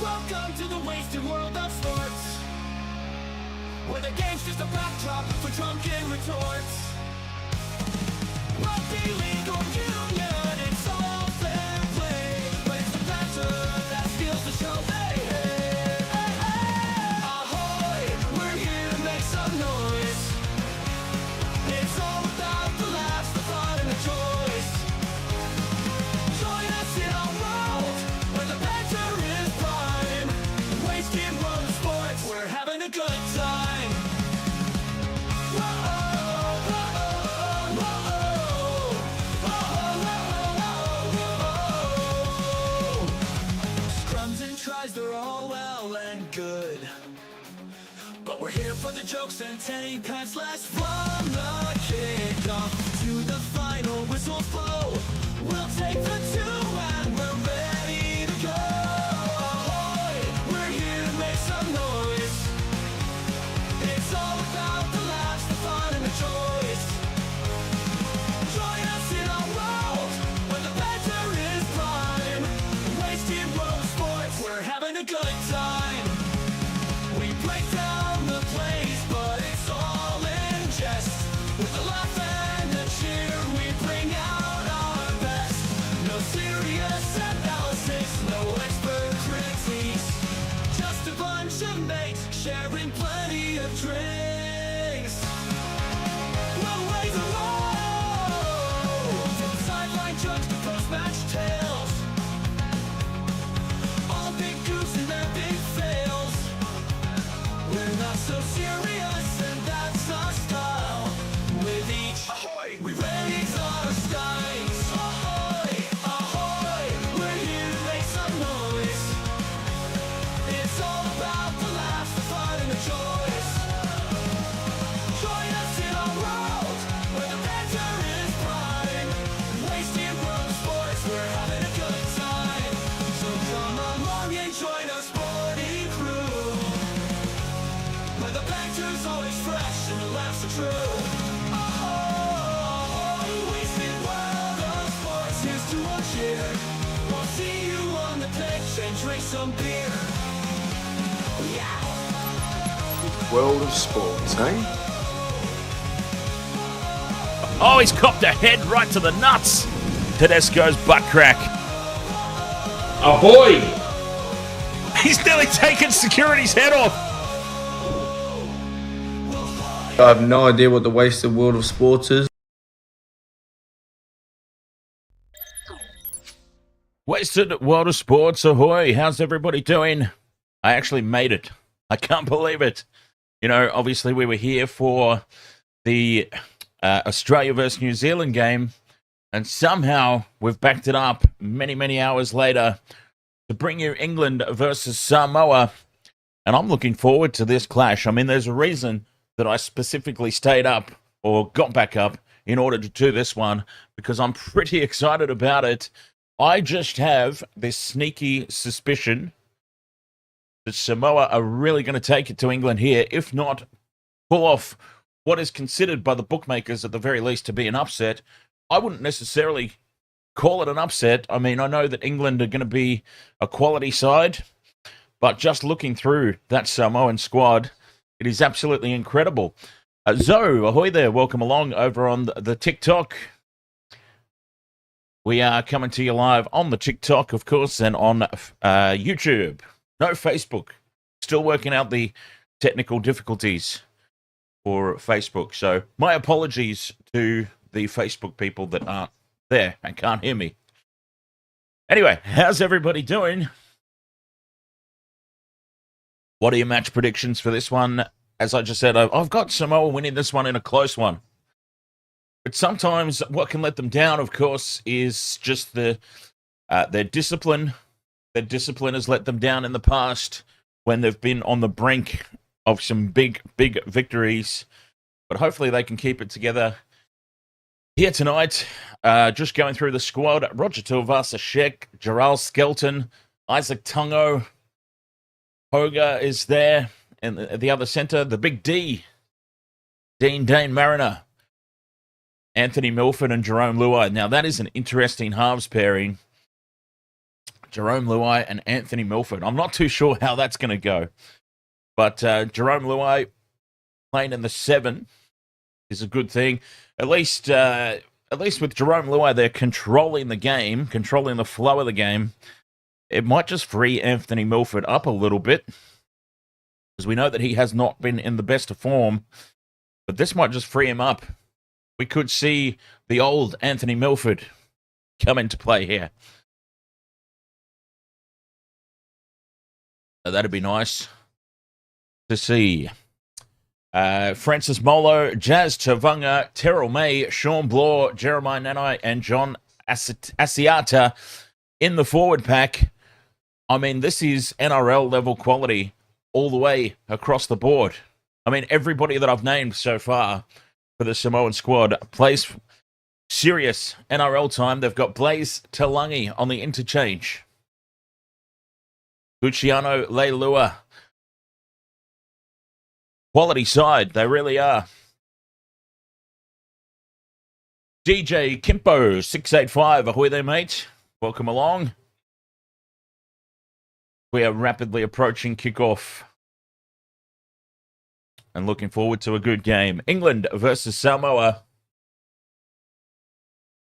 Welcome to the wasted world of sports, where the game's just a backdrop for drunken retorts. Rugby League or Union, it's all fair play, but it's the banter that steals the show. Hey, hey, hey, hey. Ahoy, we're here to make some noise. It's all about the laughs, the fun, and the choice. Join us in our world, where the banter is prime. The wasted world of sports, we're having a good time. Scrums and tries, they're all well and good, but we're here for the jokes and 10 pence less from the kickoff to the final whistles blow. We'll take the two and we're ready to go. Ahoy, we're here to make some noise. It's all about the laughs, the fun, and the choice. Join us in our world, where the banter is prime. The wasted world of sports, we're having a good time. We break down the plays, but it's all in jest. With a laugh and a cheer, we bring out our best. No serious analysis, no expert critiques, just a bunch of mates sharing plenty of drinks. We'll raise a road, from sideline jokes to post-match tales, all big goofs and their big fails. We're not so serious, and that's our style. With each ahoy, we raise our skies. Ahoy, ahoy, we're here to make some noise. It's all about the laughs, the fun, and the choice. Join us in our world, where the banter is prime. Wasted world of sports, we're having a good time. So come along and join our sporty crew, where the banter's always fresh and the laughs are true. Oh, wasted world of sports, here's to our cheer. We'll see you on the pitch and drink some beer. Yeah. World of sports, eh? Oh, he's copped a head right to the nuts. Tedesco's butt crack. Ahoy! He's nearly taken security's head off. I have no idea what the wasted world of sports is. Wasted World of Sports, ahoy. How's everybody doing? I actually made it. I can't believe it. You know, obviously we were here for the Australia versus New Zealand game, and somehow we've backed it up many, many hours later to bring you England versus Samoa, and I'm looking forward to this clash. I mean, there's a reason that I specifically stayed up or got back up in order to do this one, because I'm pretty excited about it. I just have this sneaky suspicion that Samoa are really going to take it to England here, if not pull off what is considered by the bookmakers at the very least to be an upset. I wouldn't necessarily call it an upset. I mean, I know that England are going to be a quality side, but just looking through that Samoan squad, it is absolutely incredible. Zoe, ahoy there. Welcome along over on the TikTok. We are coming to you live on the TikTok, of course, and on YouTube. No Facebook. Still working out the technical difficulties for Facebook. So my apologies to the Facebook people that aren't there and can't hear me. Anyway, how's everybody doing? What are your match predictions for this one? As I just said, I've got Samoa winning this one in a close one. But sometimes what can let them down, of course, is just their discipline. Their discipline has let them down in the past when they've been on the brink of some big, big victories. But hopefully they can keep it together here tonight. Just going through the squad. Roger Tuivasa-Sheck, Jarome Luai, Izack Tago, Hoga is there. And the other centre, the big D, Dane Mariner, Anthony Milford and Jarome Luai. Now, that is an interesting halves pairing. Jarome Luai and Anthony Milford. I'm not too sure how that's going to go. But Jarome Luai playing in the 7 is a good thing. At least with Jarome Luai, they're controlling the game, controlling the flow of the game. It might just free Anthony Milford up a little bit, because we know that he has not been in the best of form. But this might just free him up. We could see the old Anthony Milford come into play here. So that'd be nice to see. Francis Molo, Jazz Chavunga, Terrell May, Sean Bloor, Jeremiah Nanai, and John Asiata in the forward pack. I mean, this is NRL level quality all the way across the board. I mean, everybody that I've named so far for the Samoan squad plays serious NRL time. They've got Blaze Talangi on the interchange. Luciano Leilua. Quality side, they really are. DJ Kimpo, 685. Ahoy there, mate. Welcome along. We are rapidly approaching kickoff. And looking forward to a good game. England versus Samoa.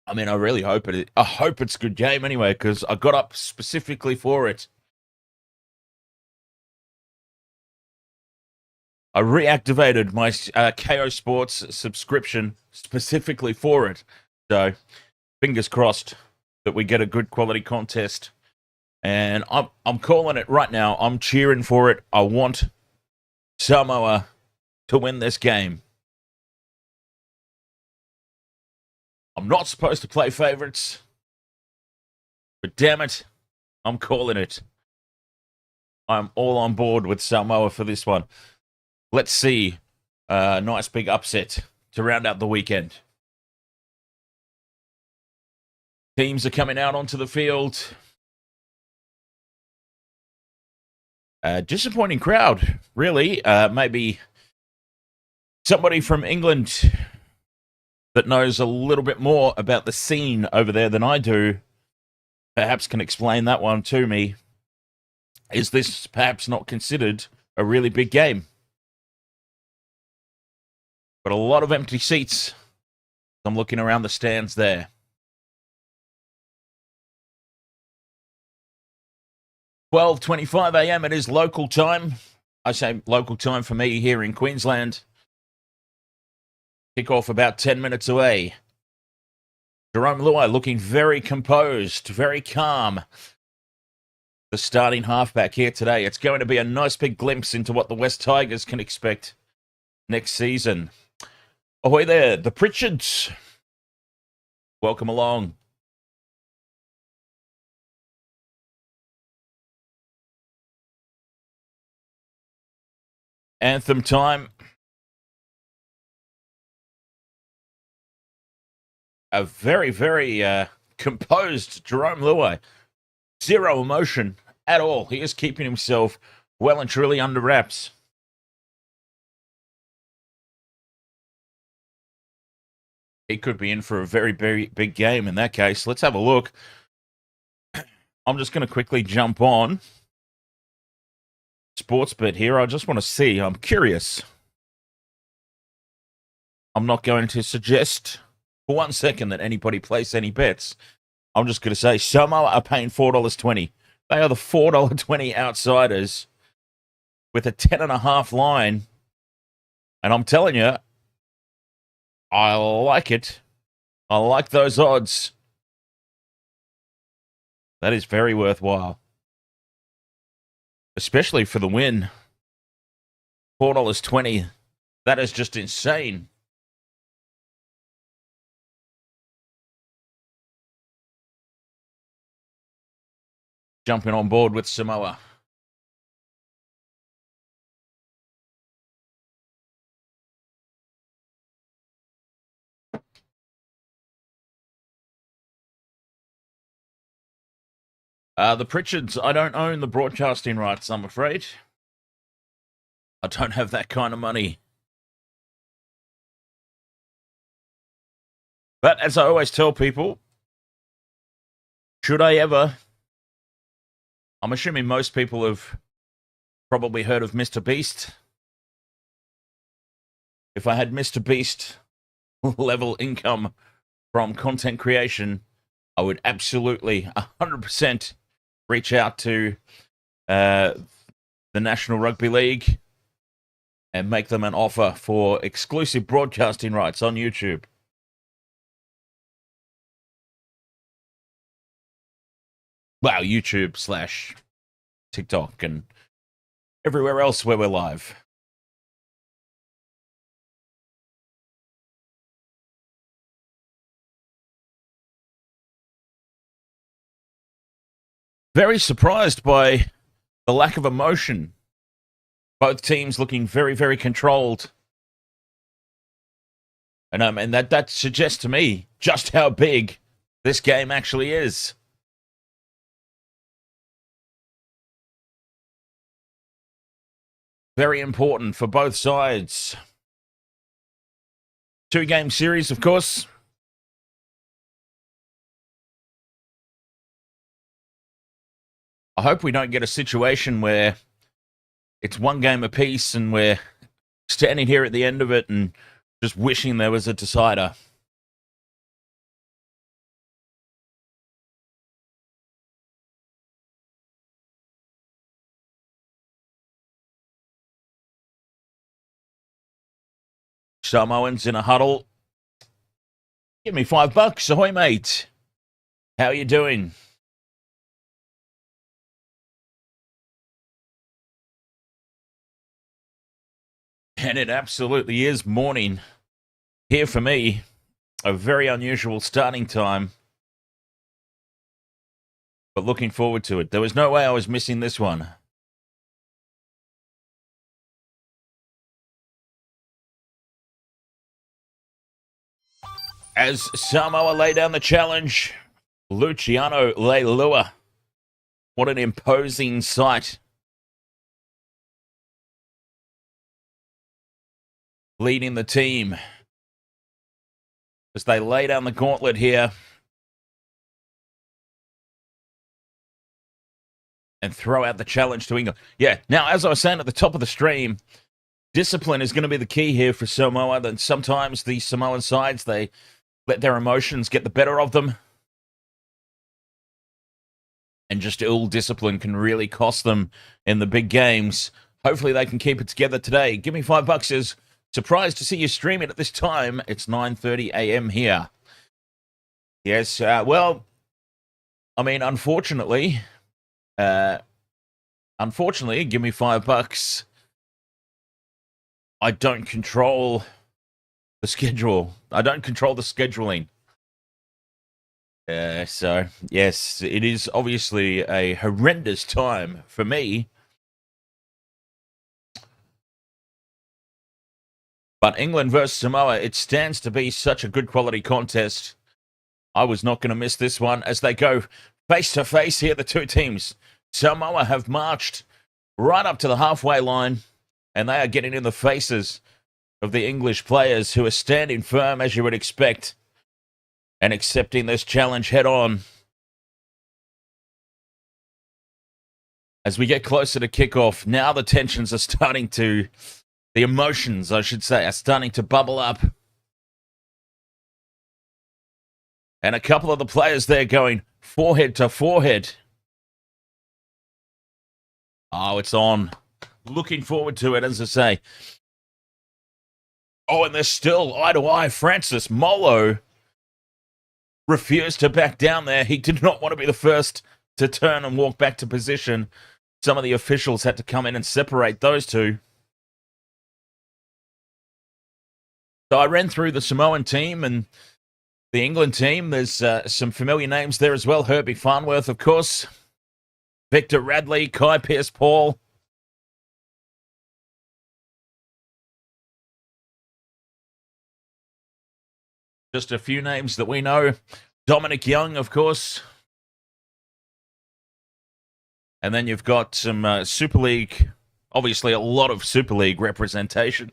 I mean, I really hope I hope it's a good game anyway, because I got up specifically for it. I reactivated my KO Sports subscription specifically for it. So, fingers crossed that we get a good quality contest. And I'm calling it right now. I'm cheering for it. I want Samoa to win this game. I'm not supposed to play favourites, but damn it, I'm calling it. I'm all on board with Samoa for this one. Let's see a nice big upset to round out the weekend. Teams are coming out onto the field. Disappointing crowd, really. Maybe somebody from England that knows a little bit more about the scene over there than I do perhaps can explain that one to me. Is this perhaps not considered a really big game? But a lot of empty seats. I'm looking around the stands there. 12:25 a.m. It is local time. I say local time for me here in Queensland. Kickoff about 10 minutes away. Jarome Luai looking very composed, very calm. The starting halfback here today. It's going to be a nice big glimpse into what the West Tigers can expect next season. Ahoy there, the Pritchards. Welcome along. Anthem time. A very, very composed Jarome Luai. Zero emotion at all. He is keeping himself well and truly under wraps. He could be in for a very, very big game in that case. Let's have a look. I'm just going to quickly jump on Sportsbet here. I just want to see. I'm curious. I'm not going to suggest for 1 second that anybody place any bets. I'm just going to say Samoa are paying $4.20. They are the $4.20 outsiders with a 10.5 line. And I'm telling you, I like it. I like those odds. That is very worthwhile. Especially for the win. $4.20. That is just insane. Jumping on board with Samoa. The Pritchards, I don't own the broadcasting rights, I'm afraid. I don't have that kind of money. But as I always tell people, should I ever I'm assuming most people have probably heard of Mr. Beast. If I had Mr. Beast level income from content creation, I would absolutely 100% reach out to the National Rugby League and make them an offer for exclusive broadcasting rights on YouTube. Well, YouTube / TikTok and everywhere else where we're live. Very surprised by the lack of emotion. Both teams looking very, very controlled. And that suggests to me just how big this game actually is. Very important for both sides. 2-game series, of course. I hope we don't get a situation where it's 1 game apiece and we're standing here at the end of it and just wishing there was a decider. Samoans in a huddle. Give me $5. Ahoy, mate. How you doing? And it absolutely is morning here for me. A very unusual starting time. But looking forward to it. There was no way I was missing this one. As Samoa lay down the challenge, Luciano Leilua. What an imposing sight. Leading the team as they lay down the gauntlet here and throw out the challenge to England. Yeah, now, as I was saying at the top of the stream, discipline is going to be the key here for Samoa. Then sometimes the Samoan sides, they let their emotions get the better of them. And just ill discipline can really cost them in the big games. Hopefully they can keep it together today. Give me $5 as surprised to see you stream it at this time. It's 9:30 a.m. here. Yes, well, I mean, unfortunately, give me $5. I don't control the schedule. I don't control the scheduling. So, yes, it is obviously a horrendous time for me. But England versus Samoa, it stands to be such a good quality contest. I was not going to miss this one as they go face-to-face here, the two teams. Samoa have marched right up to the halfway line, and they are getting in the faces of the English players who are standing firm, as you would expect, and accepting this challenge head-on. As we get closer to kickoff, now the tensions are starting to... The emotions, I should say, are starting to bubble up. And a couple of the players there going forehead to forehead. Oh, it's on. Looking forward to it, as I say. Oh, and there's still eye-to-eye. Francis Molo refused to back down there. He did not want to be the first to turn and walk back to position. Some of the officials had to come in and separate those two. So I ran through the Samoan team and the England team. There's some familiar names there as well. Herbie Farnworth, of course. Victor Radley, Kai Pearce-Paul. Just a few names that we know. Dominic Young, of course. And then you've got some Super League, obviously a lot of Super League representation.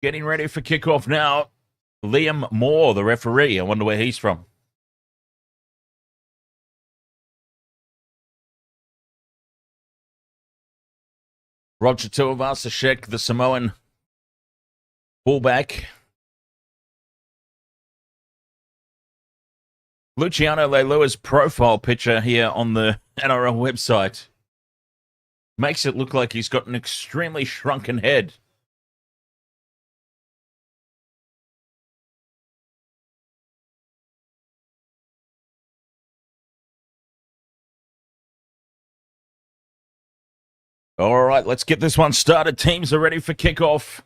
Getting ready for kickoff now. Liam Moore, the referee. I wonder where he's from. Roger Tuivasa-Sheck, the Samoan fullback. Luciano Leilua's profile picture here on the NRL website makes it look like he's got an extremely shrunken head. All right, let's get this one started. Teams are ready for kickoff.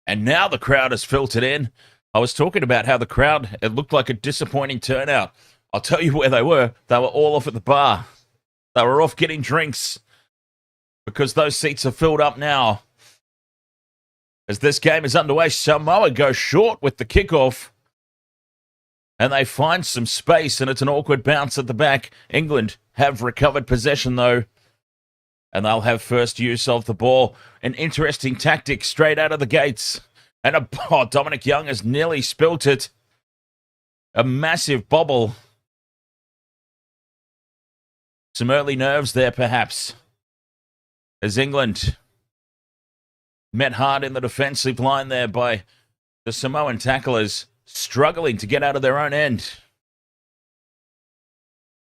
And now the crowd has filtered in. I was talking about how the crowd, it looked like a disappointing turnout. I'll tell you where they were. They were all off at the bar. They were off getting drinks because those seats are filled up now. As this game is underway, Samoa goes short with the kickoff. And they find some space, and it's an awkward bounce at the back. England have recovered possession, though. And they'll have first use of the ball. An interesting tactic straight out of the gates. And Dominic Young has nearly spilt it. A massive bobble. Some early nerves there, perhaps. As England met hard in the defensive line there by the Samoan tacklers, struggling to get out of their own end.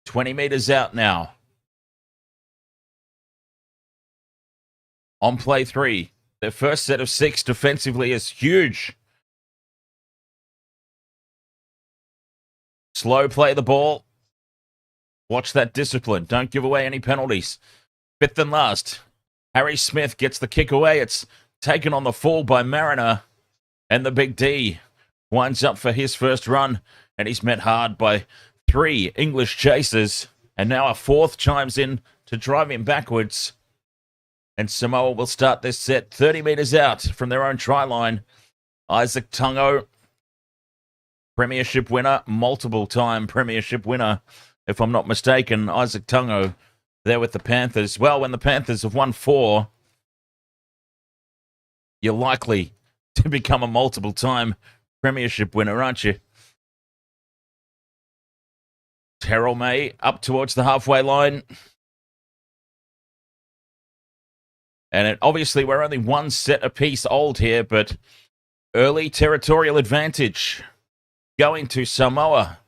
20 meters out now. On play 3. Their first set of 6 defensively is huge. Slow play the ball. Watch that discipline. Don't give away any penalties. 5th and last. Harry Smith gets the kick away. It's taken on the full by Mariner. And the big D winds up for his first run. And he's met hard by 3 English chasers. And now a 4th chimes in to drive him backwards. And Samoa will start this set 30 meters out from their own try line. Izack Tago, premiership winner, multiple-time premiership winner, if I'm not mistaken. Izack Tago there with the Panthers. Well, when the Panthers have won 4, you're likely to become a multiple-time premiership winner, aren't you? Jarome up towards the halfway line. And obviously, we're only 1 set apiece old here, but early territorial advantage going to Samoa.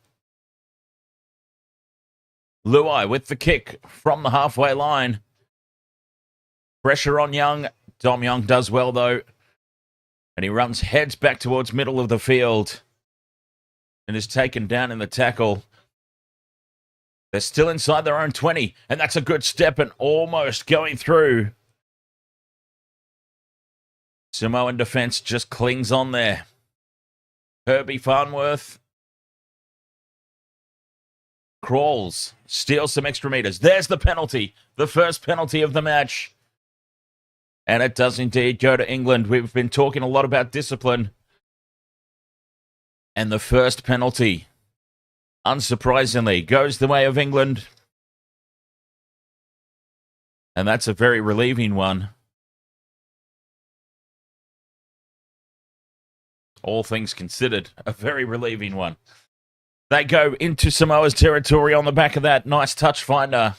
Luai with the kick from the halfway line. Pressure on Young. Dom Young does well, though. And he runs heads back towards middle of the field and is taken down in the tackle. They're still inside their own 20, and that's a good step and almost going through. Samoan defense just clings on there. Herbie Farnworth crawls, steals some extra meters. There's the penalty, the first penalty of the match. And it does indeed go to England. We've been talking a lot about discipline. And the first penalty, unsurprisingly, goes the way of England. And that's a very relieving one. All things considered, a very relieving one. They go into Samoa's territory on the back of that. Nice touch finder.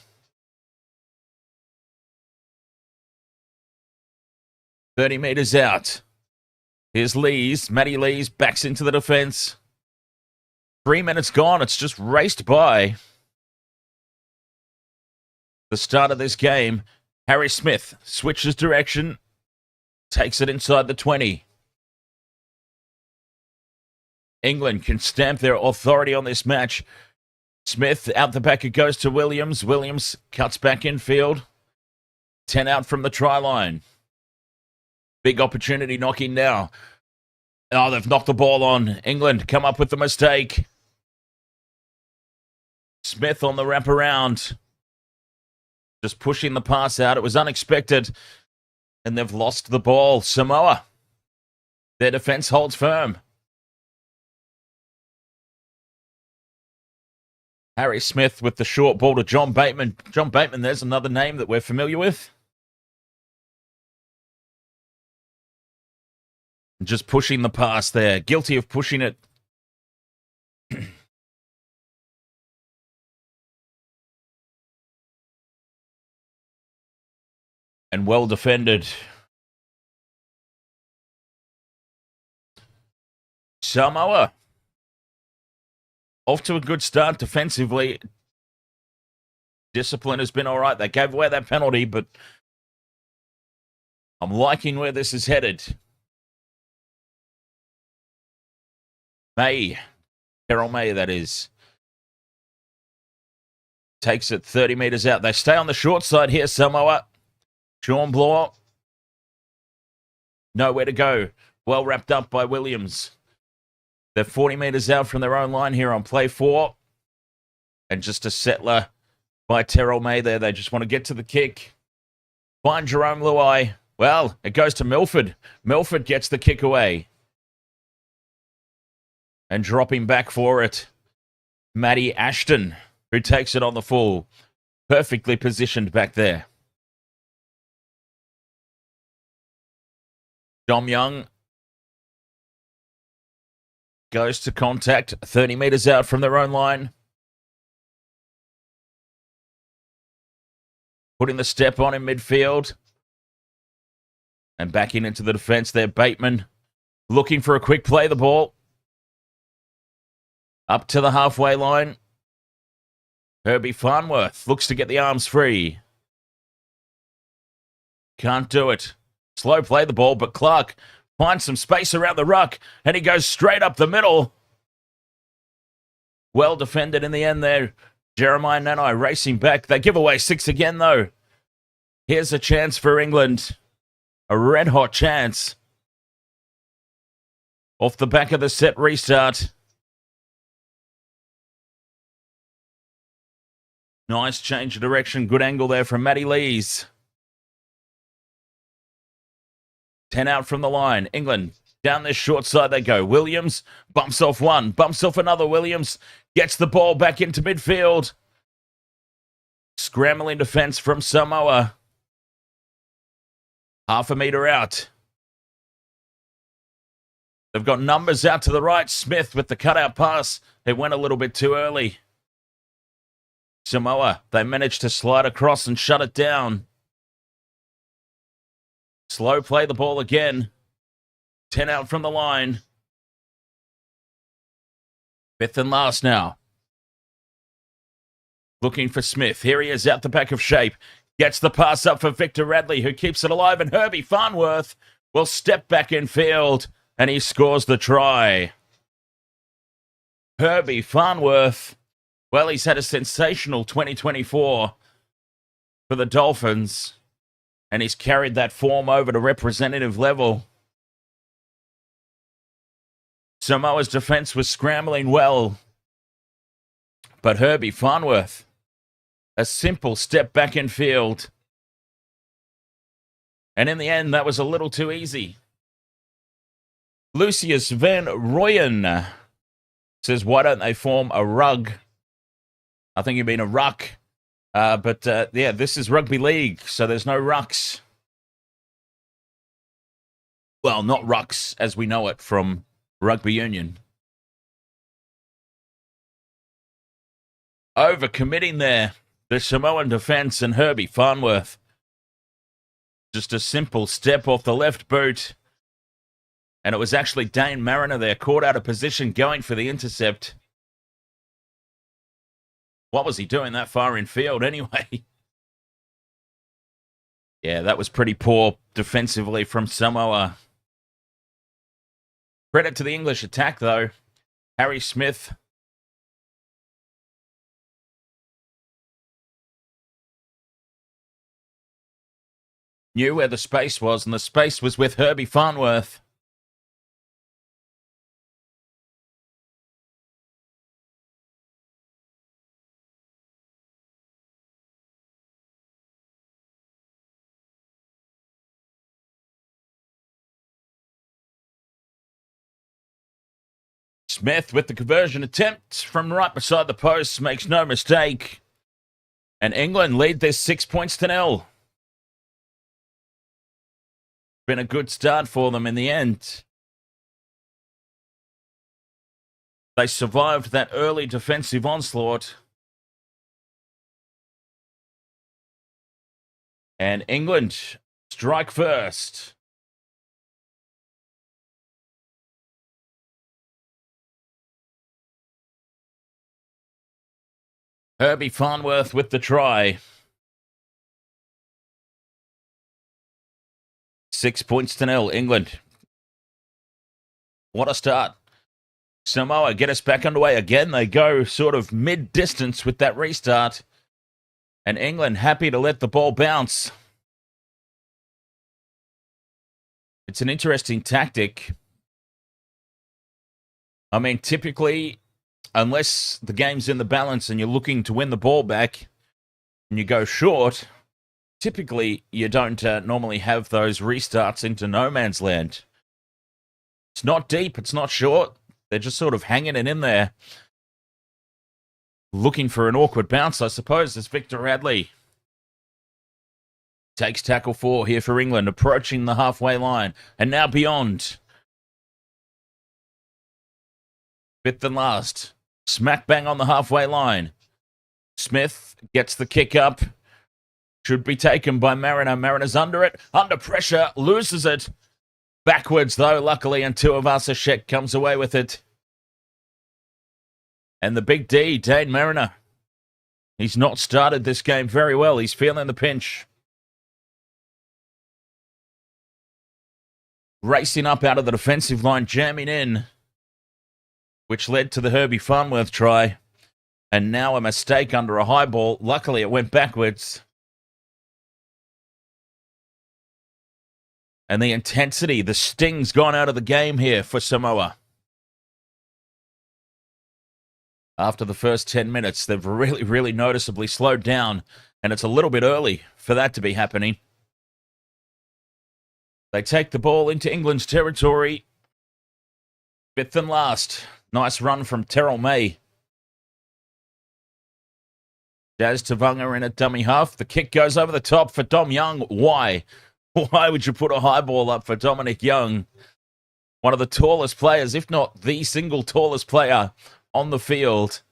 "30 meters out. Here's Lees. Matty Lees backs into the defense. 3 minutes gone. It's just raced by. The start of this game. Harry Smith switches direction. Takes it inside the 20. England can stamp their authority on this match. Smith out the back, it goes to Williams. Williams cuts back infield. 10 out from the try line. Big opportunity knocking now. Oh, they've knocked the ball on. England come up with the mistake. Smith on the wraparound. Just pushing the pass out. It was unexpected. And they've lost the ball. Samoa. Their defense holds firm. Harry Smith with the short ball to John Bateman. John Bateman, there's another name that we're familiar with. Just pushing the pass there. Guilty of pushing it. And well defended. Samoa. Off to a good start defensively. Discipline has been all right. They gave away that penalty, but I'm liking where this is headed. Jarome May, that is. Takes it 30 metres out. They stay on the short side here, Samoa. Shaun Wane. Nowhere to go. Well wrapped up by Williams. They're 40 metres out from their own line here on play 4. And just a settler by Jarome there. They just want to get to the kick. Find Jarome Luai. Well, it goes to Milford. Milford gets the kick away. And dropping back for it, Matty Ashton, who takes it on the full. Perfectly positioned back there. Dom Young goes to contact 30 metres out from their own line. Putting the step on in midfield. And backing into the defence there, Bateman looking for a quick play the ball. Up to the halfway line. Herbie Farnworth looks to get the arms free. Can't do it. Slow play the ball, but Clark finds some space around the ruck, and he goes straight up the middle. Well defended in the end there. Jarome Luai racing back. They give away 6 again, though. Here's a chance for England. A red-hot chance. Off the back of the set restart. Nice change of direction. Good angle there from Matty Lees. 10 out from the line. England down this short side they go. Williams bumps off one. Bumps off another. Williams gets the ball back into midfield. Scrambling defence from Samoa. Half a metre out. They've got numbers out to the right. Smith with the cutout pass. It went a little bit too early. Samoa, they managed to slide across and shut it down. Slow play the ball again. 10 out from the line. 5th and last now. Looking for Smith. Here he is out the back of shape. Gets the pass up for Victor Radley, who keeps it alive. And Herbie Farnworth will step back in field. And he scores the try. Herbie Farnworth. Well, he's had a sensational 2024 for the Dolphins. And he's carried that form over to representative level. Samoa's defense was scrambling well. But Herbie Farnworth, a simple step back in field. And in the end, that was a little too easy. Lucius Van Rooyen says, why don't they form a rug? I think you mean a ruck. But yeah, this is rugby league, so there's no rucks. Well, not rucks as we know it from rugby union. Overcommitting there, the Samoan defence and Herbie Farnworth. Just a simple step off the left boot. And it was actually Dane Mariner there, caught out of position, going for the intercept. What was he doing that far in field anyway? Yeah, that was pretty poor defensively from Samoa. Credit to the English attack, though. Harry Smith. Knew where the space was, and the space was with Herbie Farnworth. Smith with the conversion attempt from right beside the post, makes no mistake. And England lead this 6-0. Been a good start for them in the end. They survived that early defensive onslaught. And England strike first. Herbie Farnworth with the try. 6-0, England. What a start. Samoa get us back underway again. They go sort of mid-distance with that restart. And England happy to let the ball bounce. It's an interesting tactic. I mean, typically, unless the game's in the balance and you're looking to win the ball back and you go short, typically you don't normally have those restarts into no man's land. It's not deep, it's not short. They're just sort of hanging it in there. Looking for an awkward bounce, I suppose. It's Victor Radley. Takes tackle 4 here for England, approaching the halfway line. And now beyond. Fifth and last. Smack bang on the halfway line. Smith gets the kick up. Should be taken by Mariner. Mariner's under it. Under pressure. Loses it. Backwards, though, luckily, and Tuivasa-Sheck comes away with it. And the big D, Dane Mariner. He's not started this game very well. He's feeling the pinch. Racing up out of the defensive line, jamming in, which led to the Herbie Farnworth try. And now a mistake under a high ball. Luckily, it went backwards. And the intensity, the sting's gone out of the game here for Samoa. After the first 10 minutes, they've really noticeably slowed down. And it's a little bit early for that to be happening. They take the ball into England's territory. Fifth and last. Nice run from Terrell May. Jazz Tavanga in at dummy half. The kick goes over the top for Dom Young. Why? Why would you put a high ball up for Dominic Young? One of the tallest players, if not the single tallest player on the field.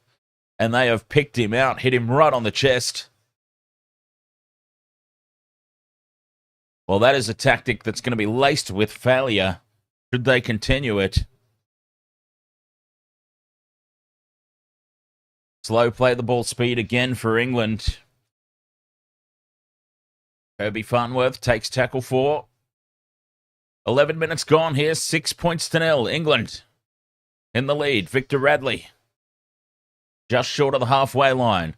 And they have picked him out, hit him right on the chest. Well, that is a tactic that's going to be laced with failure should they continue it. Slow play the ball speed again for England. Herbie Farnworth takes tackle 4. 11 minutes gone here, 6-0. England in the lead. Victor Radley just short of the halfway line.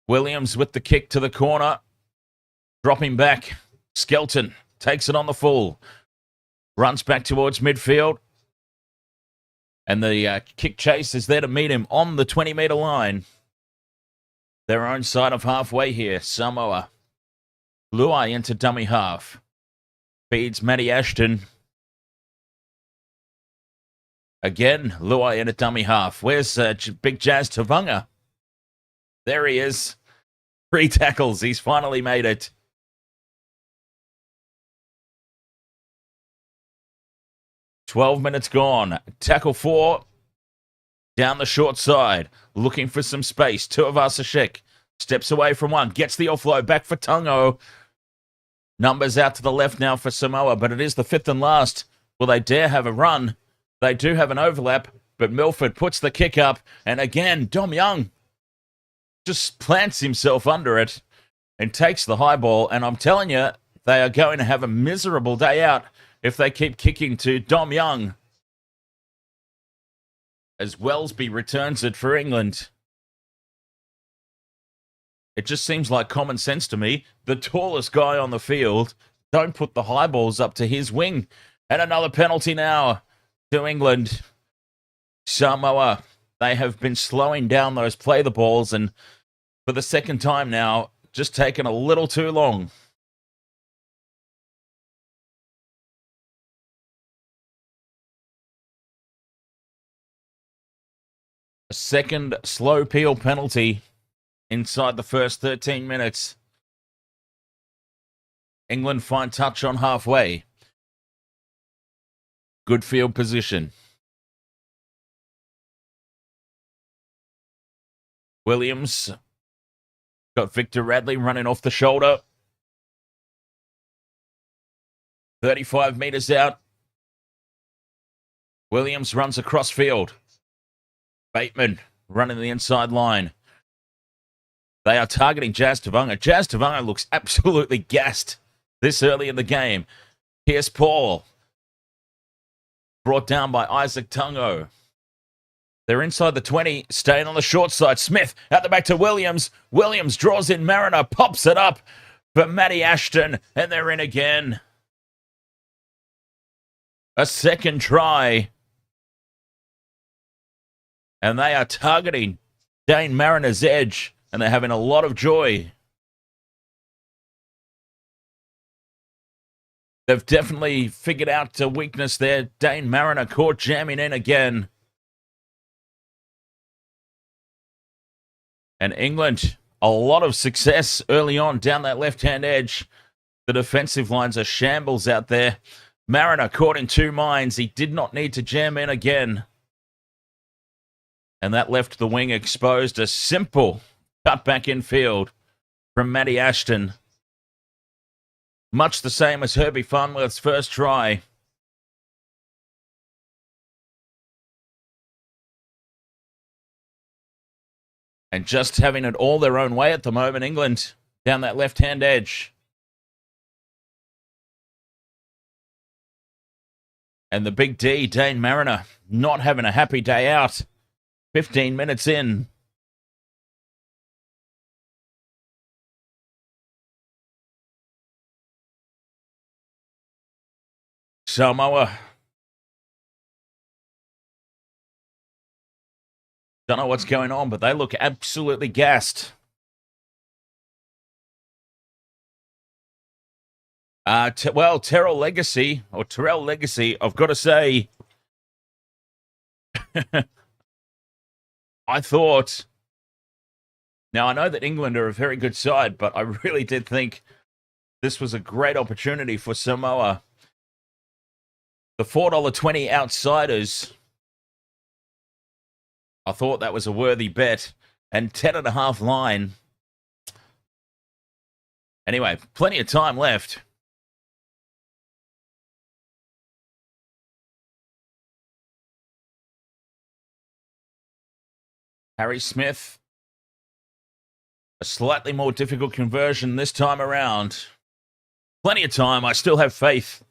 Williams with the kick to the corner. Dropping back. Skelton takes it on the full. Runs back towards midfield. And the kick chase is there to meet him on the 20-metre line. Their own side of halfway here. Samoa. Luai into dummy half. Feeds Matty Ashton. Again, Luai in a dummy half. Where's Big Jazz Tavanga? There he is. 3 tackles. He's finally made it. "12 minutes gone. Tackle 4. Down the short side. Looking for some space. Tuivasa-Sheck steps away from one. Gets the offload. Back for Tungo. Numbers out to the left now for Samoa, but it is the 5th and last. Will they dare have a run? They do have an overlap, but Milford puts the kick up. And again, Dom Young just plants himself under it and takes the high ball. And I'm telling you, they are going to have a miserable day out if they keep kicking to Dom Young. As Wellesby returns it for England. It just seems like common sense to me. The tallest guy on the field, don't put the high balls up to his wing. And another penalty now to England. Samoa, they have been slowing down those play the balls, and for the second time now, just taken a little too long. A second slow peel penalty inside the first 13 minutes. England find touch on halfway. Good field position. Williams got Victor Radley running off the shoulder. 35 metres out. Williams runs across field. Bateman running the inside line. They are targeting Jazz Tavanga. Jazz Tavanga looks absolutely gassed this early in the game. Here's Paul. Brought down by Izack Tago. They're inside the 20, staying on the short side. Smith out the back to Williams. Williams draws in Mariner, pops it up for Matty Ashton, and they're in again. A second try. And they are targeting Dane Mariner's edge, and they're having a lot of joy. They've definitely figured out a weakness there. Dane Mariner caught jamming in again. And England, a lot of success early on down that left-hand edge. The defensive lines are shambles out there. Mariner caught in two minds. He did not need to jam in again. And that left the wing exposed. A simple cut back in field from Matty Ashton. Much the same as Herbie Farnworth's first try. And just having it all their own way at the moment, England down that left-hand edge. And the big D, Dane Mariner, not having a happy day out. 15 minutes in. Samoa. Don't know what's going on, but they look absolutely gassed. Terrell Legacy, I've got to say, I thought, now I know that England are a very good side, but I really did think this was a great opportunity for Samoa. The $4.20 outsiders, I thought that was a worthy bet. And 10.5 line. Anyway, plenty of time left. Harry Smith. A slightly more difficult conversion this time around. Plenty of time. I still have faith.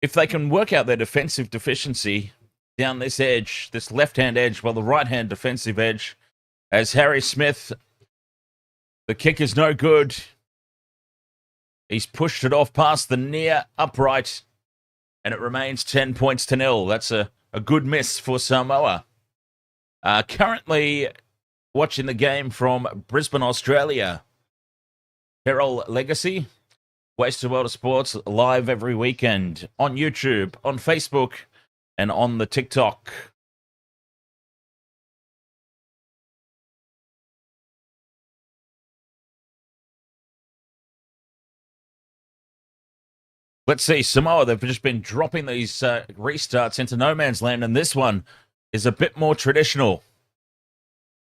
If they can work out their defensive deficiency down this edge, this left-hand edge, the right-hand defensive edge, as Harry Smith, the kick is no good. He's pushed it off past the near upright, and it remains 10 points to 0. That's a good miss for Samoa. Currently watching the game from Brisbane, Australia. Terrell Legacy, Wasted World of Sports, live every weekend on YouTube, on Facebook, and on the TikTok. Let's see, Samoa, they've just been dropping these restarts into no man's land, and this one is a bit more traditional.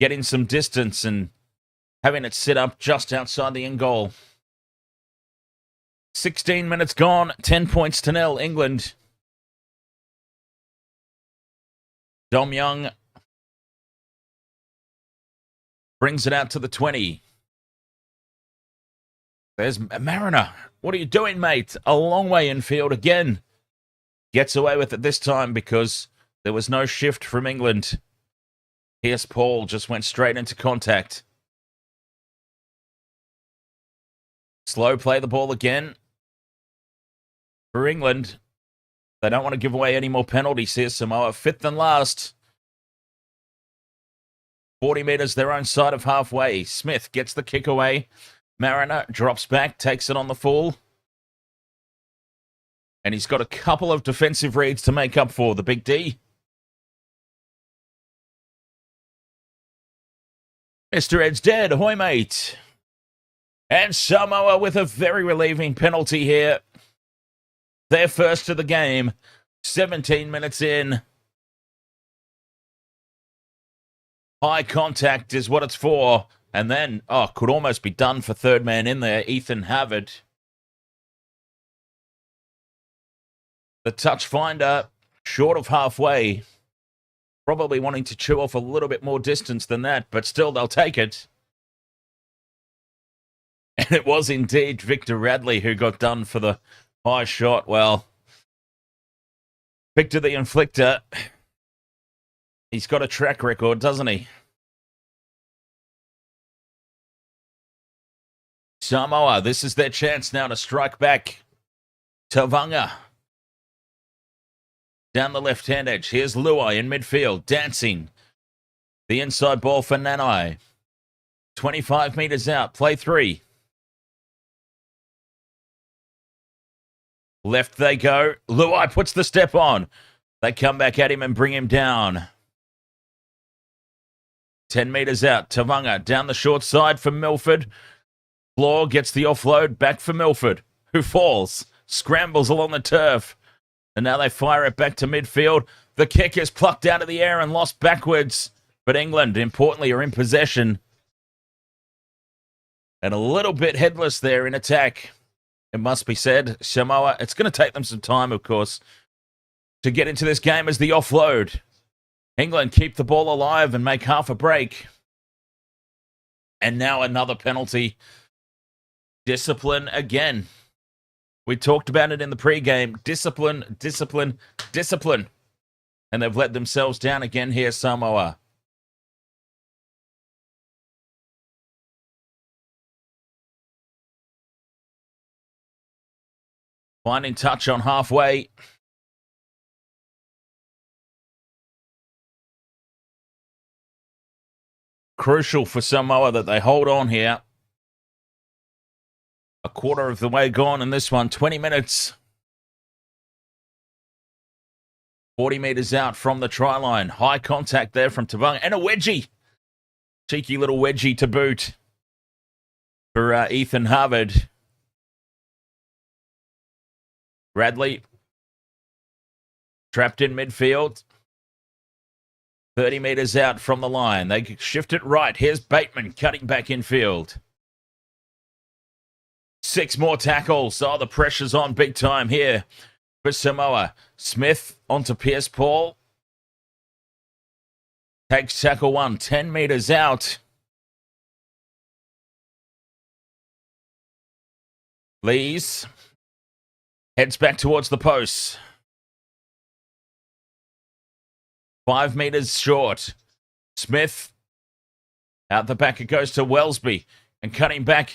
Getting some distance and having it sit up just outside the end goal. 16 minutes gone, 10 points to 0, England. Dom Young brings it out to the 20. There's Mariner. What are you doing, mate? A long way infield again. Gets away with it this time because there was no shift from England. Here's Paul, just went straight into contact. Slow play the ball again. For England, they don't want to give away any more penalties here. Samoa, 5th and last. 40 metres their own side of halfway. Smith gets the kick away. Mariner drops back, takes it on the full. And he's got a couple of defensive reads to make up for. The big D. Mr. Ed's dead. Ahoy, mate. And Samoa with a very relieving penalty here. Their first of the game. 17 minutes in. High contact is what it's for. And then, could almost be done for third man in there, Ethan Havard. The touch finder, short of halfway. Probably wanting to chew off a little bit more distance than that, but still they'll take it. And it was indeed Victor Radley who got done for the high shot. Well, Victor the Inflictor, he's got a track record, doesn't he? Samoa, this is their chance now to strike back. Tavanga. Down the left-hand edge. Here's Luai in midfield, dancing. The inside ball for Nanai. 25 metres out, play 3. Left they go. Luai puts the step on. They come back at him and bring him down. 10 metres out. Tavanga down the short side for Milford. Floor gets the offload back for Milford, who falls, scrambles along the turf. And now they fire it back to midfield. The kick is plucked out of the air and lost backwards. But England, importantly, are in possession. And a little bit headless there in attack. It must be said. Samoa, it's going to take them some time, of course, to get into this game as the offload. England keep the ball alive and make half a break. And now another penalty. Discipline again. We talked about it in the pregame. Discipline, discipline, discipline. And they've let themselves down again here, Samoa. Finding touch on halfway. Crucial for Samoa that they hold on here. A quarter of the way gone in this one. 20 minutes. 40 metres out from the try line. High contact there from Tavanga. And a wedgie. Cheeky little wedgie to boot for Ethan Havard. Radley. Trapped in midfield. 30 metres out from the line. They shift it right. Here's Bateman cutting back in field. 6 more tackles. Oh, the pressure's on big time here for Samoa. Smith onto Pierce Paul. Takes tackle 1, 10 metres out. Lees heads back towards the post. 5 metres short. Smith out the back. It goes to Wellesby. And cutting back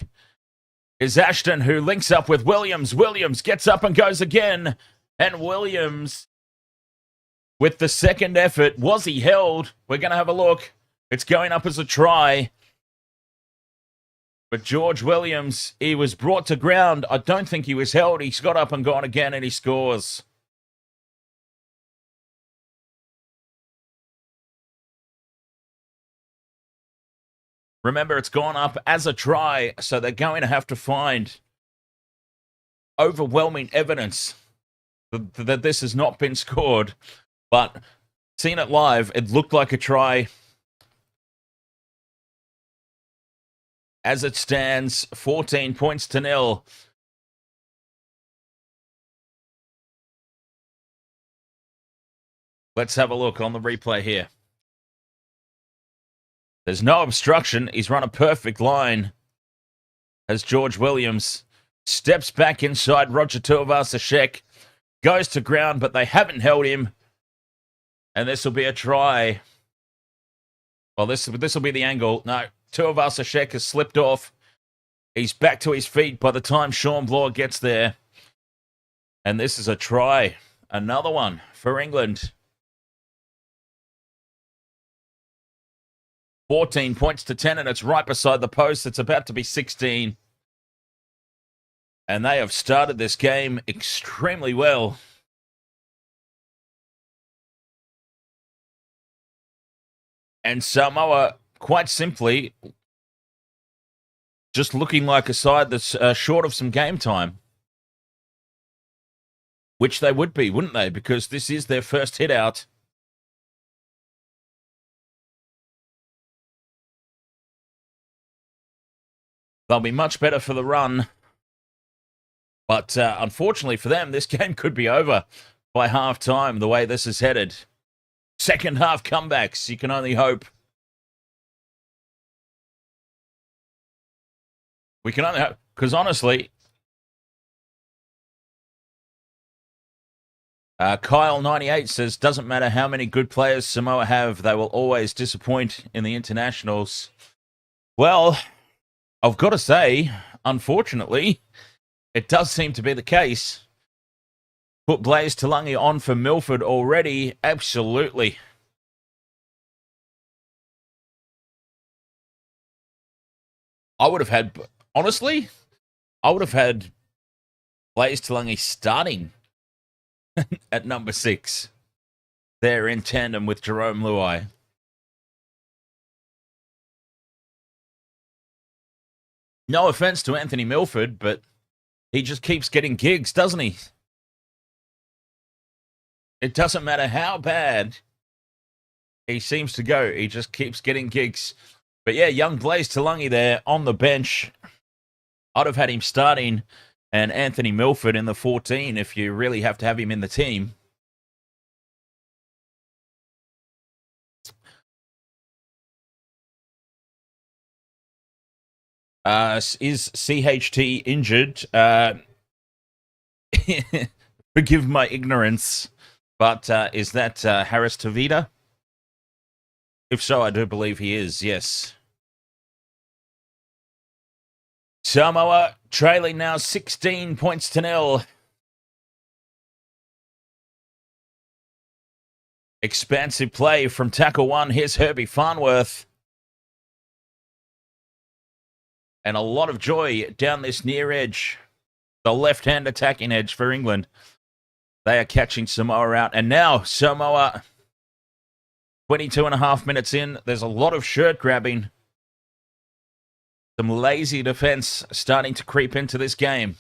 is Ashton, who links up with Williams. Williams gets up and goes again. And Williams, with the second effort, was he held? We're going to have a look. It's going up as a try. But George Williams, he was brought to ground. I don't think he was held. He's got up and gone again, and he scores. Remember, it's gone up as a try, so they're going to have to find overwhelming evidence that this has not been scored. But seeing it live, it looked like a try. As it stands, 14 points to 0. Let's have a look on the replay here. There's no obstruction. He's run a perfect line as George Williams steps back inside Roger Tuivasa-Sheck, goes to ground, but they haven't held him. And this will be a try. Well, this will be the angle. No, Tuivasa-Sheck has slipped off. He's back to his feet by the time Shaun Wane gets there. And this is a try. Another one for England. 14 points to 10, and it's right beside the post. It's about to be 16. And they have started this game extremely well. And Samoa quite simply just looking like a side that's short of some game time. Which they would be, wouldn't they? Because this is their first hit out. They'll be much better for the run. But unfortunately for them, this game could be over by half-time, the way this is headed. Second half comebacks, you can only hope. We can only hope, because honestly, Kyle98 says, doesn't matter how many good players Samoa have, they will always disappoint in the internationals. Well, I've got to say, unfortunately, it does seem to be the case. Put Blaze Talangi on for Milford already. Absolutely. I would have had, honestly, I would have had Blaze Talangi starting at number 6. There in tandem with Jarome Luai. No offense to Anthony Milford, but he just keeps getting gigs, doesn't he? It doesn't matter how bad he seems to go. He just keeps getting gigs. But yeah, young Blaze Talangi there on the bench. I'd have had him starting and Anthony Milford in the 14 if you really have to have him in the team. Is CHT injured? Forgive my ignorance, but is that Harris Tavita? If so, I do believe he is, yes. Samoa trailing now 16 points to 0. Expansive play from tackle 1. Here's Herbie Farnworth. And a lot of joy down this near edge. The left-hand attacking edge for England. They are catching Samoa out. And now Samoa, 22 and a half minutes in. There's a lot of shirt grabbing. Some lazy defense starting to creep into this game.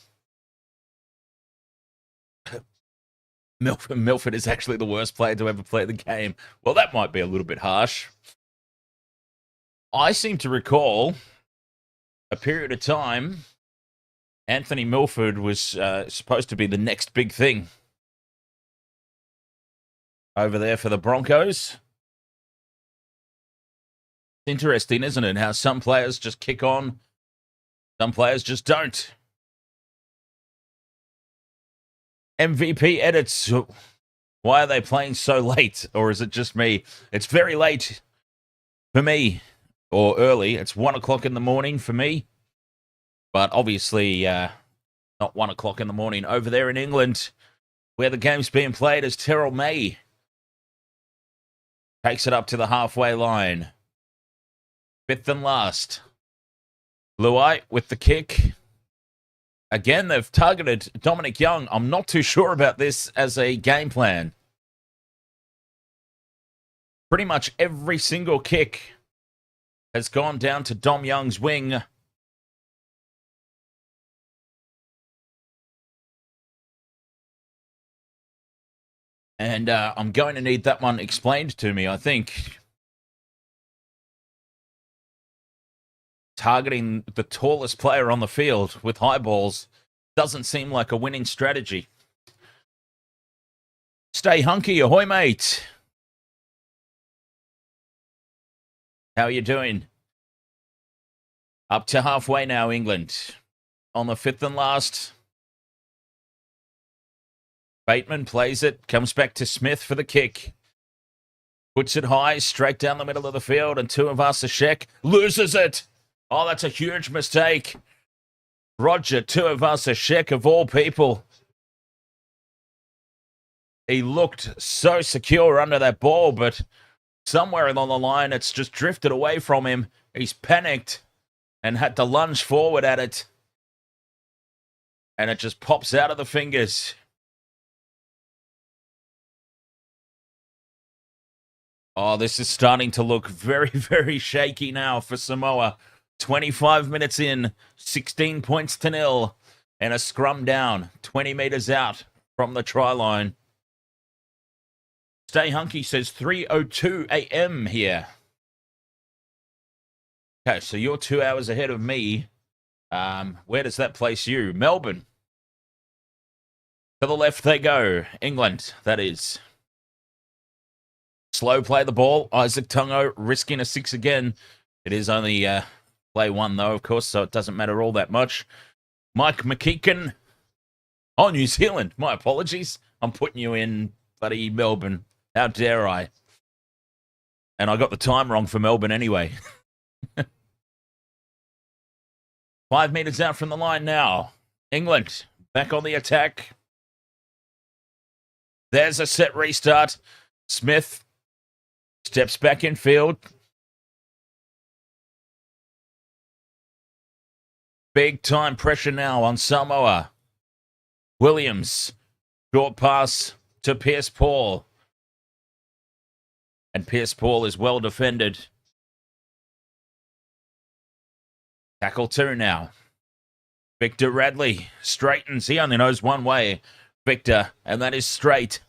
Milford is actually the worst player to ever play the game. Well, that might be a little bit harsh. I seem to recall a period of time Anthony Milford was supposed to be the next big thing over there for the Broncos. Interesting, isn't it? How some players just kick on, some players just don't. MVP edits. Why are they playing so late? Or is it just me? It's very late for me. Or early. It's 1 o'clock in the morning for me. But obviously not 1 o'clock in the morning over there in England, where the game's being played as Terrell May takes it up to the halfway line. 5th and last. Luai with the kick. Again, they've targeted Dominic Young. I'm not too sure about this as a game plan. Pretty much every single kick has gone down to Dom Young's wing. And I'm going to need that one explained to me, I think. Targeting the tallest player on the field with high balls doesn't seem like a winning strategy. Stay hunky, ahoy, mate. How are you doing? Up to halfway now, England. On the 5th and last. Bateman plays it, comes back to Smith for the kick. Puts it high, straight down the middle of the field, and Tuivasa-Sheck loses it. Oh, that's a huge mistake. Roger Tuivasa-Sheck, of all people. He looked so secure under that ball, but somewhere along the line, it's just drifted away from him. He's panicked and had to lunge forward at it. And it just pops out of the fingers. Oh, this is starting to look very, very shaky now for Samoa. 25 minutes in, 16 points to nil, and a scrum down, 20 meters out from the try line. Stay Hunky says 3:02 a.m. here. Okay, so you're 2 hours ahead of me. Where does that place you? Melbourne. To the left they go. England, that is. Slow play the ball. Izack Tago risking a 6 again. It is only play 1, though, of course, so it doesn't matter all that much. Mike Makinson. Oh, New Zealand. My apologies. I'm putting you in bloody Melbourne. How dare I? And I got the time wrong for Melbourne anyway. 5 meters out from the line now. England back on the attack. There's a set restart. Smith steps back in field. Big time pressure now on Samoa. Williams. Short pass to Pierce-Paul. And Pierce-Paul is well defended. Tackle 2 now. Victor Radley straightens. He only knows one way. Victor, and that is straight.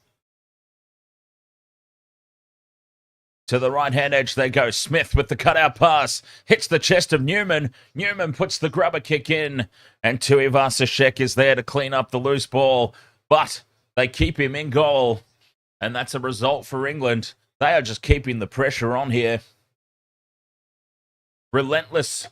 To the right-hand edge they go. Smith with the cutout pass. Hits the chest of Newman. Newman puts the grubber kick in. And Tuivasa-Sheck is there to clean up the loose ball. But they keep him in goal. And that's a result for England. They are just keeping the pressure on here. Relentless.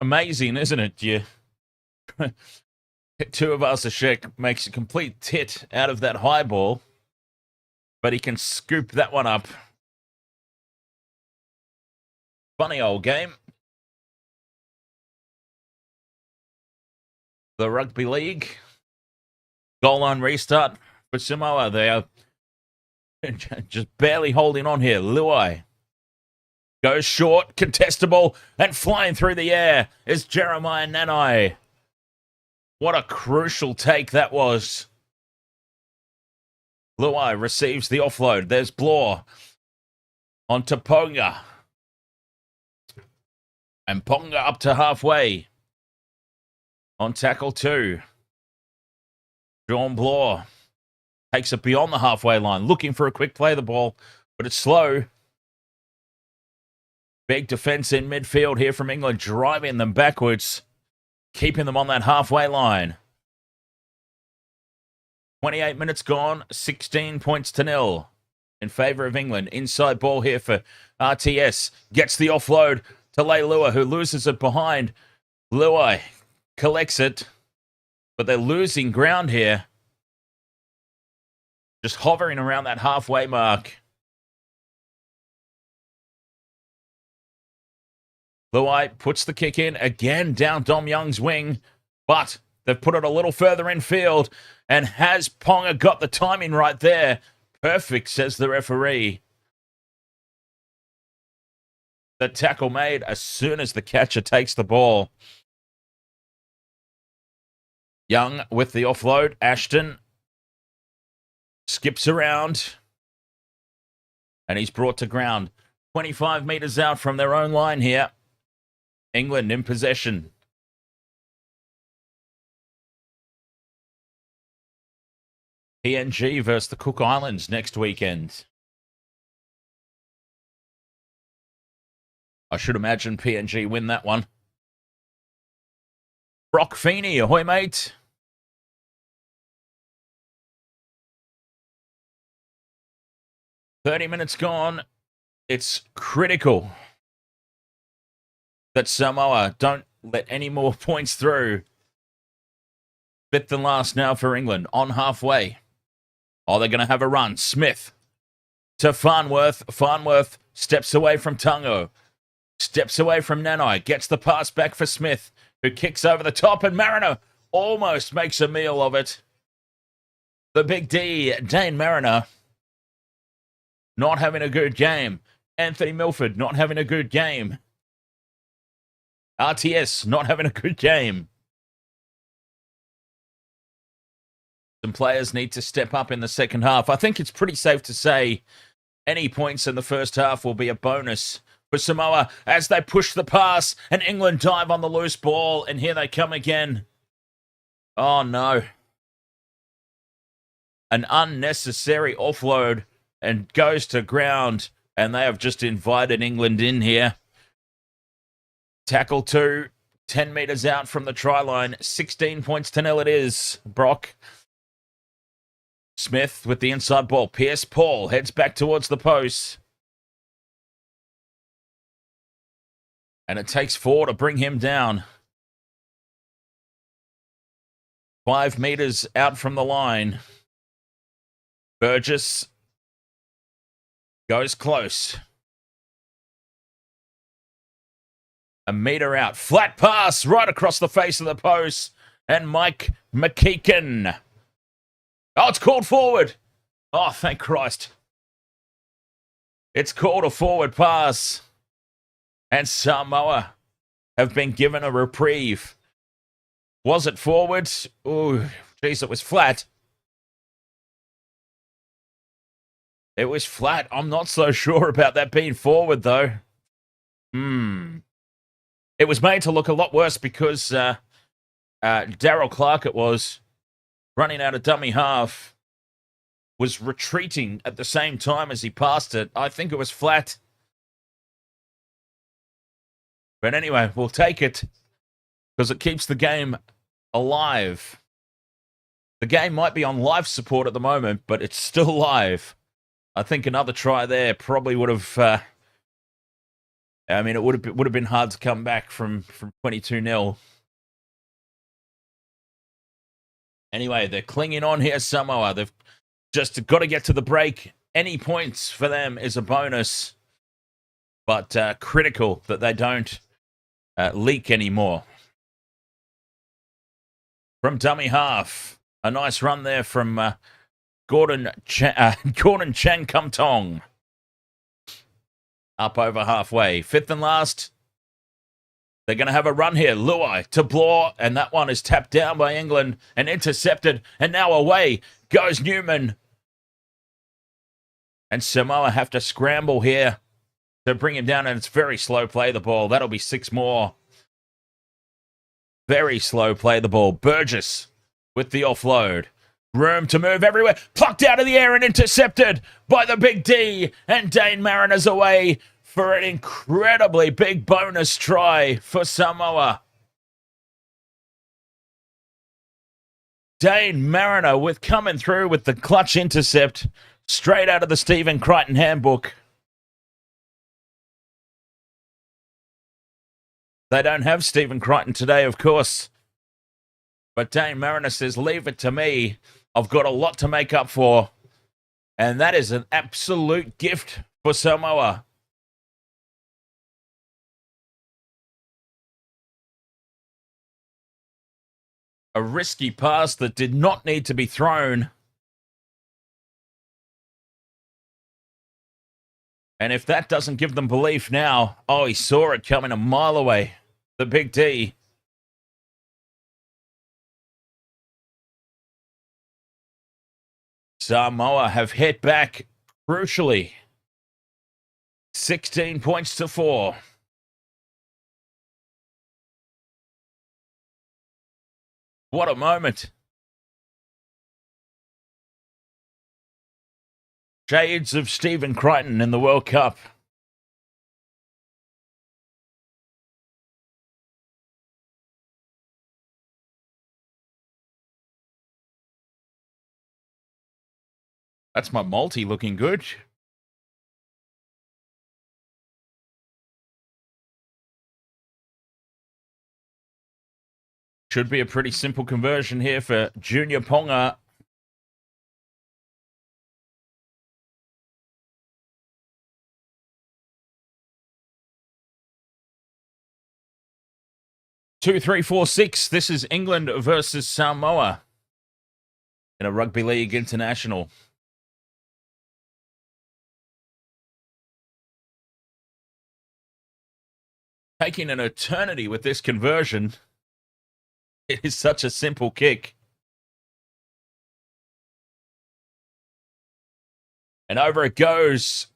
Amazing, isn't it? Yeah. Tuivasa-Sheck makes a complete tit out of that high ball, but he can scoop that one up. Funny old game. The Rugby League. Goal line restart for Samoa. They are just barely holding on here. Luai goes short, contestable, and flying through the air is Jarome Luai. What a crucial take that was. Luai receives the offload. There's Blore onto Ponga. And Ponga up to halfway. On tackle 2. John Blore takes it beyond the halfway line, looking for a quick play of the ball, but it's slow. Big defense in midfield here from England, driving them backwards, keeping them on that halfway line. 28 minutes gone, 16 points to nil in favour of England. Inside ball here for RTS. Gets the offload to Leilua, who loses it behind. Luai collects it, but they're losing ground here. Just hovering around that halfway mark. Luai puts the kick in again down Dom Young's wing, but they've put it a little further in field. And has Ponga got the timing right there? Perfect, says the referee. The tackle made as soon as the catcher takes the ball. Young with the offload. Ashton skips around. And he's brought to ground. 25 metres out from their own line here. England in possession. PNG versus the Cook Islands next weekend. I should imagine PNG win that one. Brock Feeney, ahoy mate. "30 minutes gone. It's critical that Samoa don't let any more points through. Fifth and last now for England on halfway. Oh, they're going to have a run. Smith to Farnworth. Farnworth steps away from Tago. Steps away from Nanai. Gets the pass back for Smith, who kicks over the top, and Mariner almost makes a meal of it. The big D, Dane Mariner, not having a good game. Anthony Milford not having a good game. RTS not having a good game. Some players need to step up in the second half. I think it's pretty safe to say any points in the first half will be a bonus for Samoa as they push the pass and England dive on the loose ball. And here they come again. Oh, no. An unnecessary offload and goes to ground. And they have just invited England in here. Tackle 2, 10 metres out from the try line. 16 points to 0 it is. Brock. Smith with the inside ball. Pierce Paul heads back towards the post. And it takes 4 to bring him down. 5 metres out from the line. Burgess goes close. A metre out. Flat pass right across the face of the post. And Mike Makinson. Oh, it's called forward. Oh, thank Christ. It's called a forward pass. And Samoa have been given a reprieve. Was it forward? Oh, geez, it was flat. It was flat. I'm not so sure about that being forward, though. It was made to look a lot worse because Daryl Clark, it was, running out of dummy half, was retreating at the same time as he passed it. I think it was flat. But anyway, we'll take it because it keeps the game alive. The game might be on life support at the moment, but it's still live. I think another try there probably would have... it would have been hard to come back from 22-0. Anyway, they're clinging on here, Samoa. They've just got to get to the break. Any points for them is a bonus. But critical that they don't leak anymore. From dummy half. A nice run there from Gordon Chan Kum Tong. Up over halfway. 5th and last. They're going to have a run here. Luai to Blaw, and that one is tapped down by England and intercepted. And now away goes Newman. And Samoa have to scramble here to bring him down, and it's very slow play the ball. That'll be 6 more. Very slow play the ball. Burgess with the offload. Room to move everywhere. Plucked out of the air and intercepted by the big D. And Dane Mariner's away for an incredibly big bonus try for Samoa. Dane Mariner coming through with the clutch intercept straight out of the Stephen Crichton handbook. They don't have Stephen Crichton today, of course. But Dane Mariner says, leave it to me. I've got a lot to make up for. And that is an absolute gift for Samoa. A risky pass that did not need to be thrown. And if that doesn't give them belief now, oh, he saw it coming a mile away. The big D. Samoa have hit back crucially. 16 points to 4. What a moment. Shades of Stephen Crichton in the World Cup. That's my multi looking good. Should be a pretty simple conversion here for Junior Ponga. Two, 3, 4, 6. This is England versus Samoa in a Rugby League International. Taking an eternity with this conversion. It is such a simple kick. And over it goes.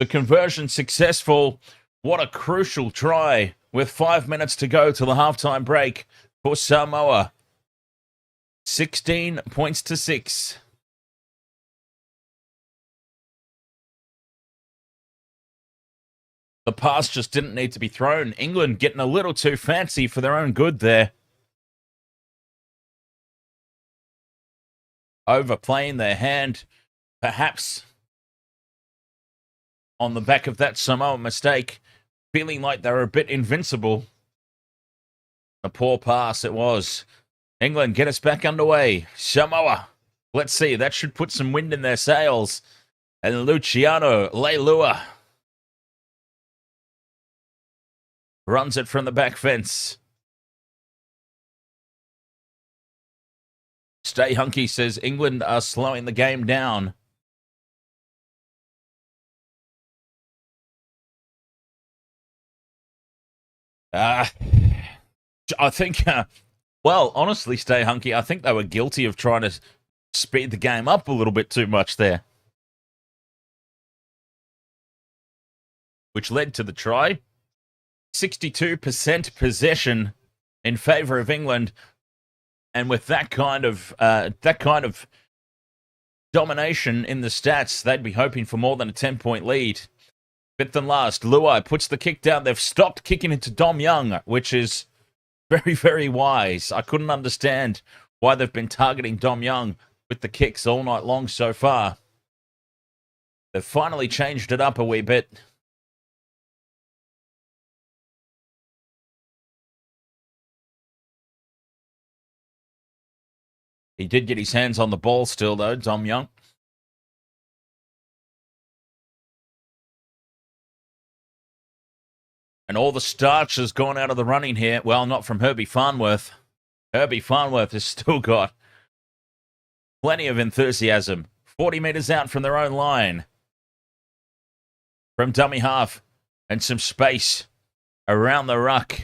The conversion successful. What a crucial try with 5 minutes to go to the halftime break for Samoa. 16 points to 6. The pass just didn't need to be thrown. England getting a little too fancy for their own good there. Overplaying their hand, perhaps on the back of that Samoan mistake, feeling like they were a bit invincible. A poor pass it was. England get us back underway. Samoa, let's see, that should put some wind in their sails. And Luciano Leilua runs it from the back fence. Stay Hunky says England are slowing the game down. I think, well, honestly, Stay Hunky, I think they were guilty of trying to speed the game up a little bit too much there. Which led to the try. 62% possession in favour of England. And with that kind of domination in the stats, they'd be hoping for more than a 10-point lead. Fifth and last, Luai puts the kick down. They've stopped kicking into Dom Young, which is very, very wise. I couldn't understand why they've been targeting Dom Young with the kicks all night long so far. They've finally changed it up a wee bit. He did get his hands on the ball still, though, Dom Young. And all the starch has gone out of the running here. Well, not from Herbie Farnworth. Herbie Farnworth has still got plenty of enthusiasm. 40 metres out from their own line. From dummy half. And some space around the ruck.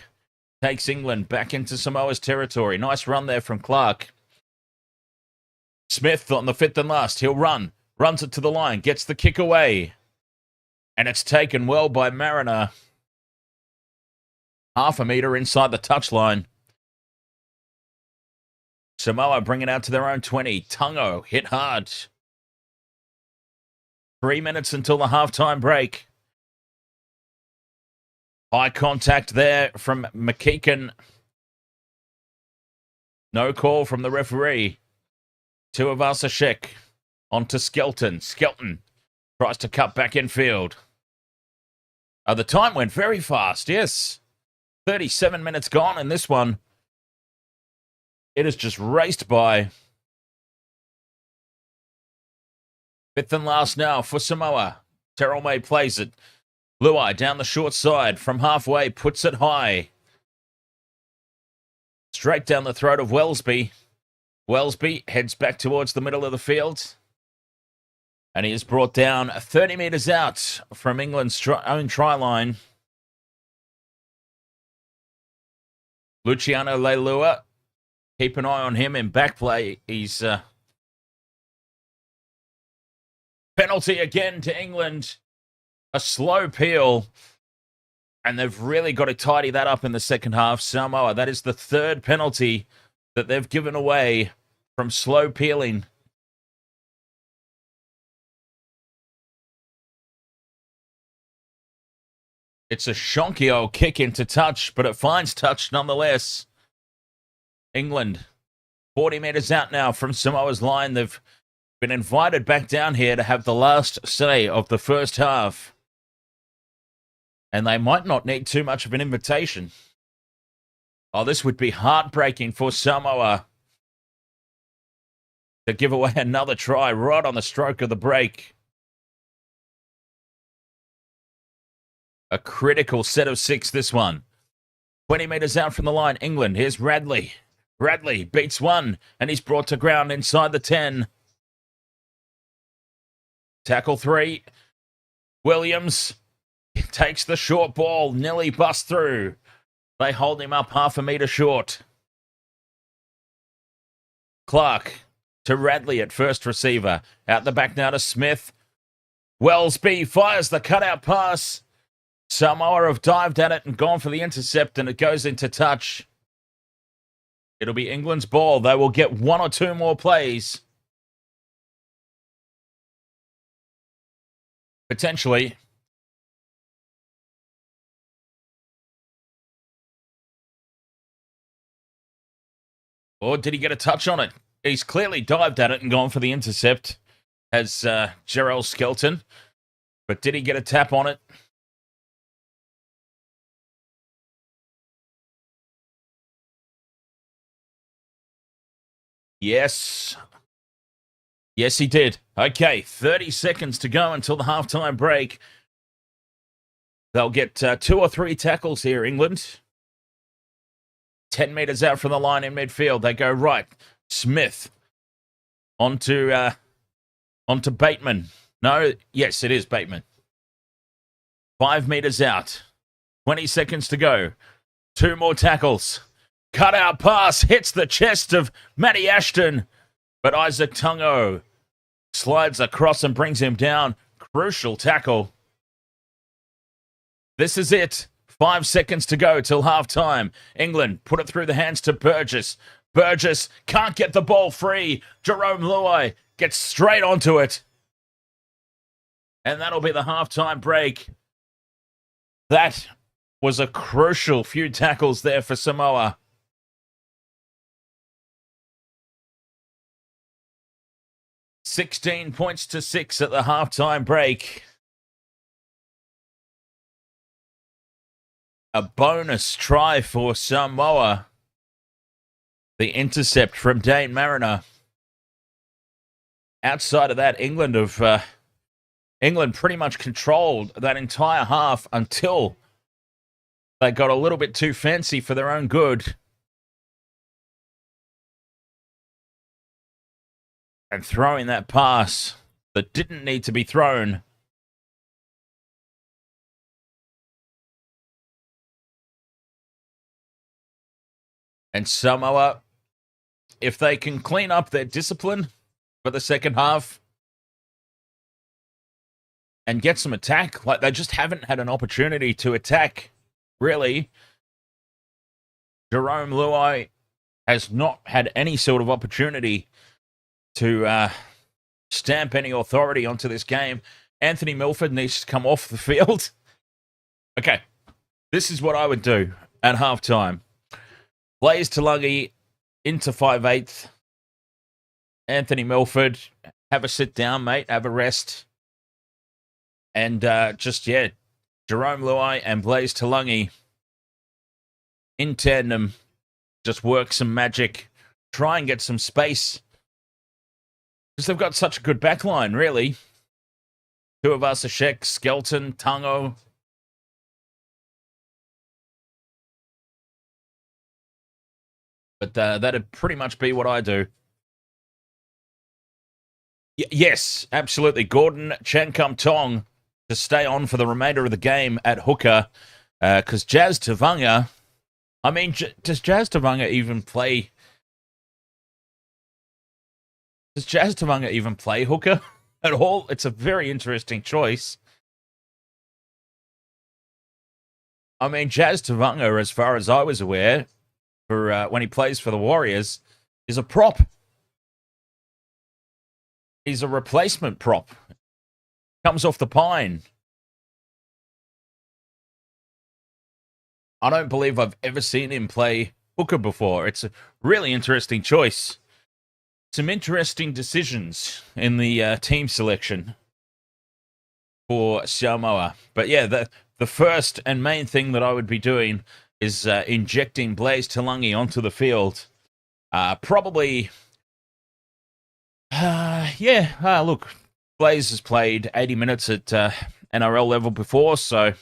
Takes England back into Samoa's territory. Nice run there from Clark. Smith on the fifth and last. He'll run. Runs it to the line. Gets the kick away. And it's taken well by Mariner. Half a metre inside the touchline. Samoa bring it out to their own 20. Tungo hit hard. 3 minutes until the halftime break. High contact there from McKeegan. No call from the referee. Tuivasa-Sheck onto Skelton. Skelton tries to cut back in field. The time went very fast, yes. 37 minutes gone, and this one, it has just raced by. Fifth and last now for Samoa. Jarome plays it. Luai down the short side from halfway, puts it high. Straight down the throat of Wellesby. Wellesby heads back towards the middle of the field. And he is brought down 30 metres out from England's own try line. Luciano Leilua, keep an eye on him in back play. He's penalty again to England. A slow peel. And they've really got to tidy that up in the second half. Samoa, that is the third penalty that they've given away from slow peeling. It's a shonky old kick into touch, but it finds touch nonetheless. England, 40 metres out now from Samoa's line. They've been invited back down here to have the last say of the first half. And they might not need too much of an invitation. Oh, this would be heartbreaking for Samoa to give away another try right on the stroke of the break. A critical set of 6, this one. 20 metres out from the line, England. Here's Radley. Radley beats one, and he's brought to ground inside the 10. Tackle 3. Williams takes the short ball. Nearly busts through. They hold him up half a metre short. Clark to Radley at first receiver. Out the back now to Smith. Wellesby fires the cutout pass. Samoa have dived at it and gone for the intercept, and it goes into touch. It'll be England's ball. They will get one or two more plays. Potentially. Or did he get a touch on it? He's clearly dived at it and gone for the intercept, as Jarome Skelton. But did he get a tap on it? Yes. Yes, he did. Okay, 30 seconds to go until the halftime break. They'll get 2 or 3 tackles here, England. 10 metres out from the line in midfield. They go right. Smith. Onto Bateman. No, yes, it is Bateman. 5 metres out. 20 seconds to go. 2 more tackles. Cut out pass hits the chest of Matty Ashton, but Izack Tago slides across and brings him down. Crucial tackle. This is it. 5 seconds to go till halftime. England put it through the hands to Burgess. Burgess can't get the ball free. Jarome Luai gets straight onto it. And that'll be the halftime break. That was a crucial few tackles there for Samoa. $16 points to 6 at the halftime break. A bonus try for Samoa. The intercept from Dane Mariner. Outside of that, England pretty much controlled that entire half until they got a little bit too fancy for their own good. And throwing that pass that didn't need to be thrown. And Samoa, if they can clean up their discipline for the second half and get some attack, like they just haven't had an opportunity to attack, really. Jarome Luai has not had any sort of opportunity to stamp any authority onto this game. Anthony Milford needs to come off the field. Okay, this is what I would do at halftime. Blaze Talangi into 5/8. Anthony Milford, have a sit down, mate. Have a rest. And Jarome Luai and Blaze Talangi in tandem. Just work some magic. Try and get some space. Because they've got such a good backline, really. Tuivasa-Sheck, Skelton, Tago. But that'd pretty much be what I do. Yes, absolutely. Gordon Chankum-Tong to stay on for the remainder of the game at hooker. Because Jazz Tavanga... I mean, does Jazz Tavanga even play... Does Jazz Tavanga even play hooker at all? It's a very interesting choice. I mean, Jazz Tavanga, as far as I was aware, for when he plays for the Warriors, is a prop. He's a replacement prop. Comes off the pine. I don't believe I've ever seen him play hooker before. It's a really interesting choice. Some interesting decisions in the team selection for Samoa. But yeah, the first and main thing that I would be doing is injecting Blaze Talangi onto the field. Probably, look, Blaze has played 80 minutes at NRL level before, so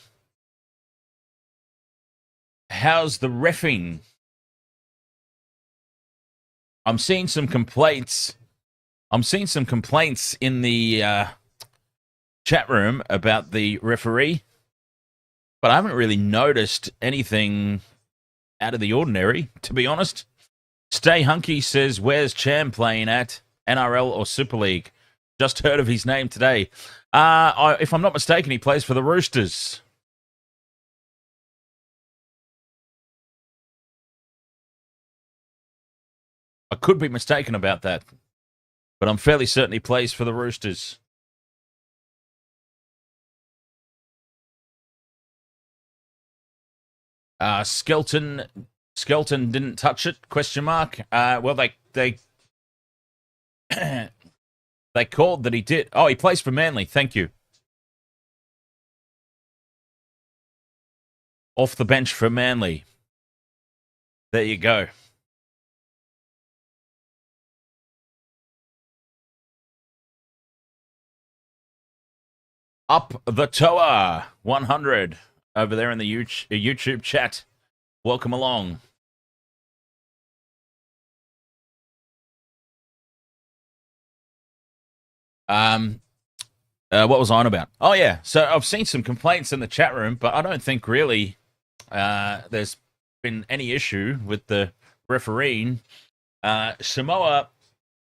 how's the reffing? I'm seeing some complaints. I'm seeing some complaints in the chat room about the referee, but I haven't really noticed anything out of the ordinary, to be honest. Stay Hunky says, where's Cham playing at? NRL or Super League? Just heard of his name today. If I'm not mistaken, he plays for the Roosters. I could be mistaken about that, but I'm fairly certain he plays for the Roosters. Skelton didn't touch it? Question mark. Well, they they called that he did. Oh, he plays for Manly. Thank you. Off the bench for Manly. There you go. Up the Toa 100 over there in the YouTube chat. Welcome along. What was I on about? Oh, yeah. So I've seen some complaints in the chat room, but I don't think really there's been any issue with the refereeing. Samoa,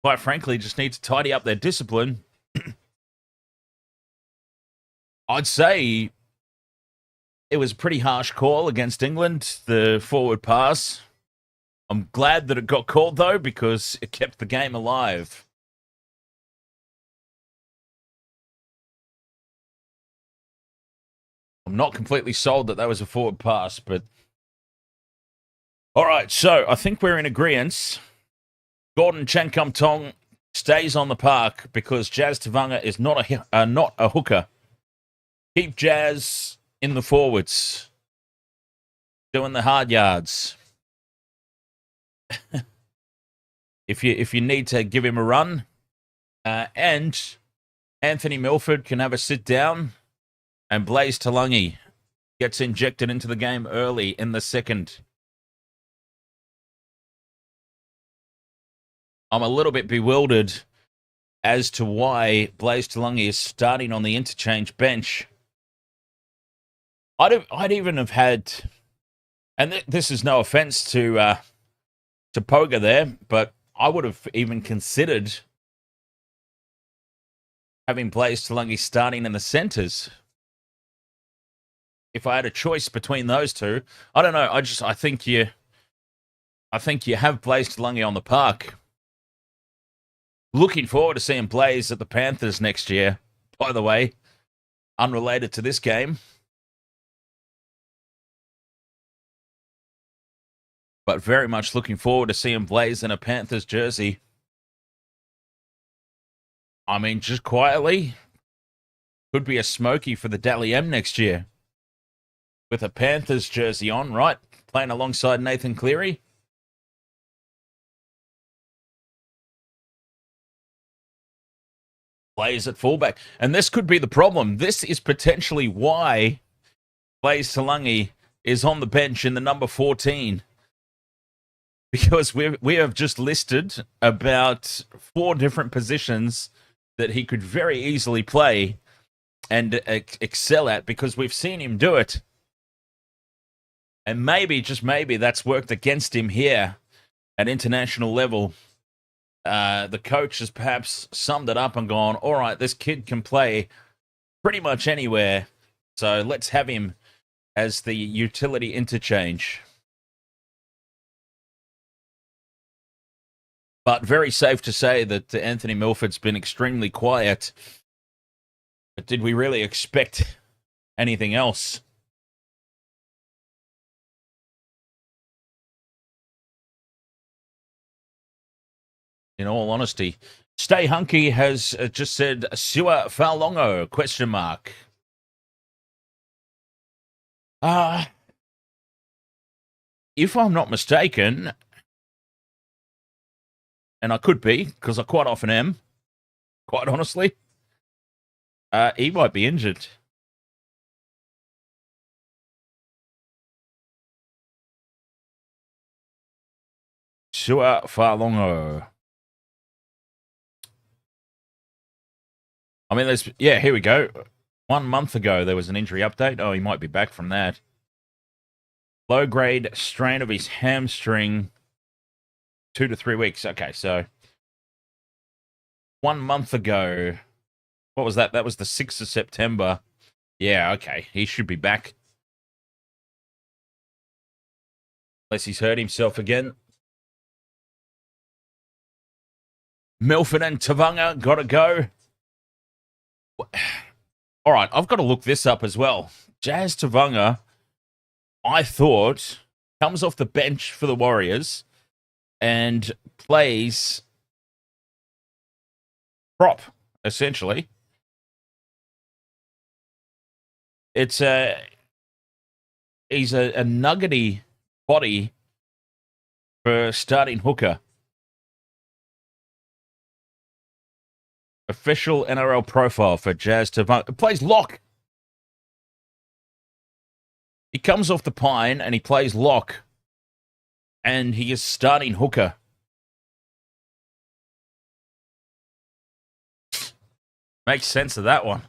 quite frankly, just need to tidy up their discipline. I'd say it was a pretty harsh call against England, the forward pass. I'm glad that it got called, though, because it kept the game alive. I'm not completely sold that was a forward pass, but... All right, so I think we're in agreement. Gordon Chankum-Tong stays on the park because Jazz Tavanga is not a hooker. Keep Jazz in the forwards, doing the hard yards. if you need to give him a run, and Anthony Milford can have a sit down, and Blaze Talangi gets injected into the game early in the second. I'm a little bit bewildered as to why Blaze Talangi is starting on the interchange bench. I'd even have had, and this is no offense to Poga there, but I would have even considered having Blaze Talangi starting in the centres. If I had a choice between those two, I don't know. I think you have Blaze Talangi on the park. Looking forward to seeing Blaze at the Panthers next year. By the way, unrelated to this game. But very much looking forward to seeing Blaze in a Panthers jersey. I mean, just quietly, could be a smoky for the Dally M next year. With a Panthers jersey on, right? Playing alongside Nathan Cleary. Blaze at fullback. And this could be the problem. This is potentially why Blaze Talangi is on the bench in the number 14. Because we have just listed about 4 different positions that he could very easily play and excel at, because we've seen him do it. And maybe, just maybe, that's worked against him here at international level. The coach has perhaps summed it up and gone, all right, this kid can play pretty much anywhere, so let's have him as the utility interchange. But very safe to say that Anthony Milford's been extremely quiet. But did we really expect anything else? In all honesty, Stay Hunky has just said Siua Faulongo, question mark. If I'm not mistaken, and I could be, because I quite often am, quite honestly, he might be injured. Siua Faulongo. I mean, here we go. 1 month ago, there was an injury update. Oh, he might be back from that. Low-grade strain of his hamstring, 2 to 3 weeks. Okay, so 1 month ago, What was that? That was the 6th of September. Yeah, okay. He should be back. Unless he's hurt himself again. Milford and Tavanga got to go. All right, I've got to look this up as well. Jazz Tavanga, I thought, comes off the bench for the Warriors and plays prop, essentially. He's a nuggety body for starting hooker. Official NRL profile for Jazz Tavanga. Plays lock. He comes off the pine and he plays lock. And he is starting hooker. Makes sense of that one.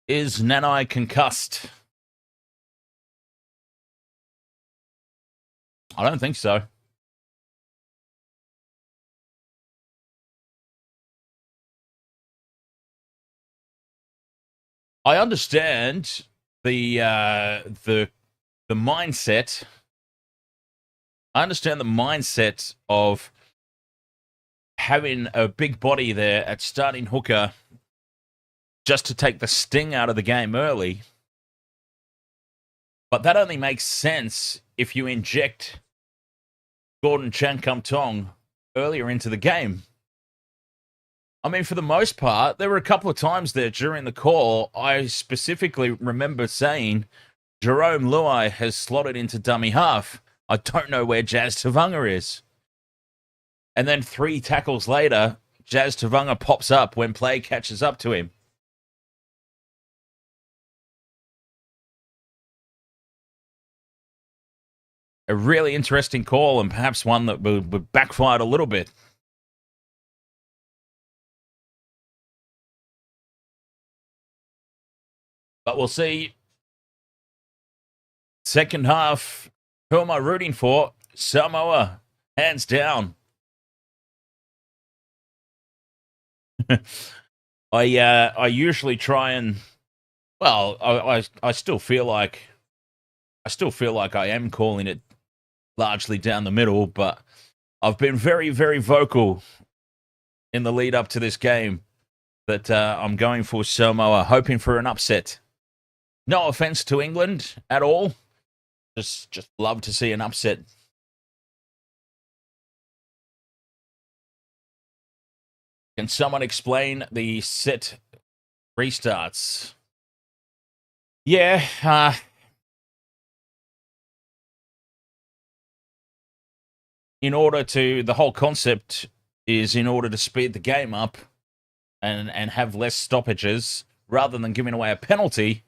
Is Nanai concussed? I don't think so. I understand the mindset. I understand the mindset of having a big body there at starting hooker just to take the sting out of the game early. But that only makes sense if you inject Gordon Chan-Kum-Tong earlier into the game. I mean, for the most part, there were a couple of times there during the call, I specifically remember saying Jarome Luai has slotted into dummy half. I don't know where Jazz Tavanga is. And then 3 tackles later, Jazz Tavanga pops up when play catches up to him. A really interesting call, and perhaps one that would backfire a little bit. But we'll see. Second half, who am I rooting for? Samoa, hands down. I usually try and, well, I still feel like I am calling it largely down the middle, but I've been very, very vocal in the lead up to this game that I'm going for Samoa, hoping for an upset. No offense to England at all. Just love to see an upset. Can someone explain the set restarts? Yeah, the whole concept is in order to speed the game up and have less stoppages, rather than giving away a penalty,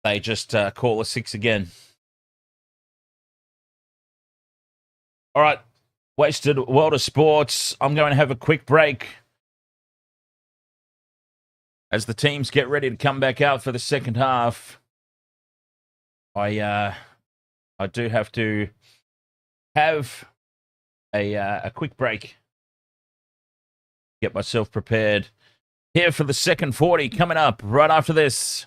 they just call a 6 again. All right, wasted world of sports. I'm going to have a quick break as the teams get ready to come back out for the second half. I do have to have a quick break, get myself prepared. Here for the second 40 coming up right after this.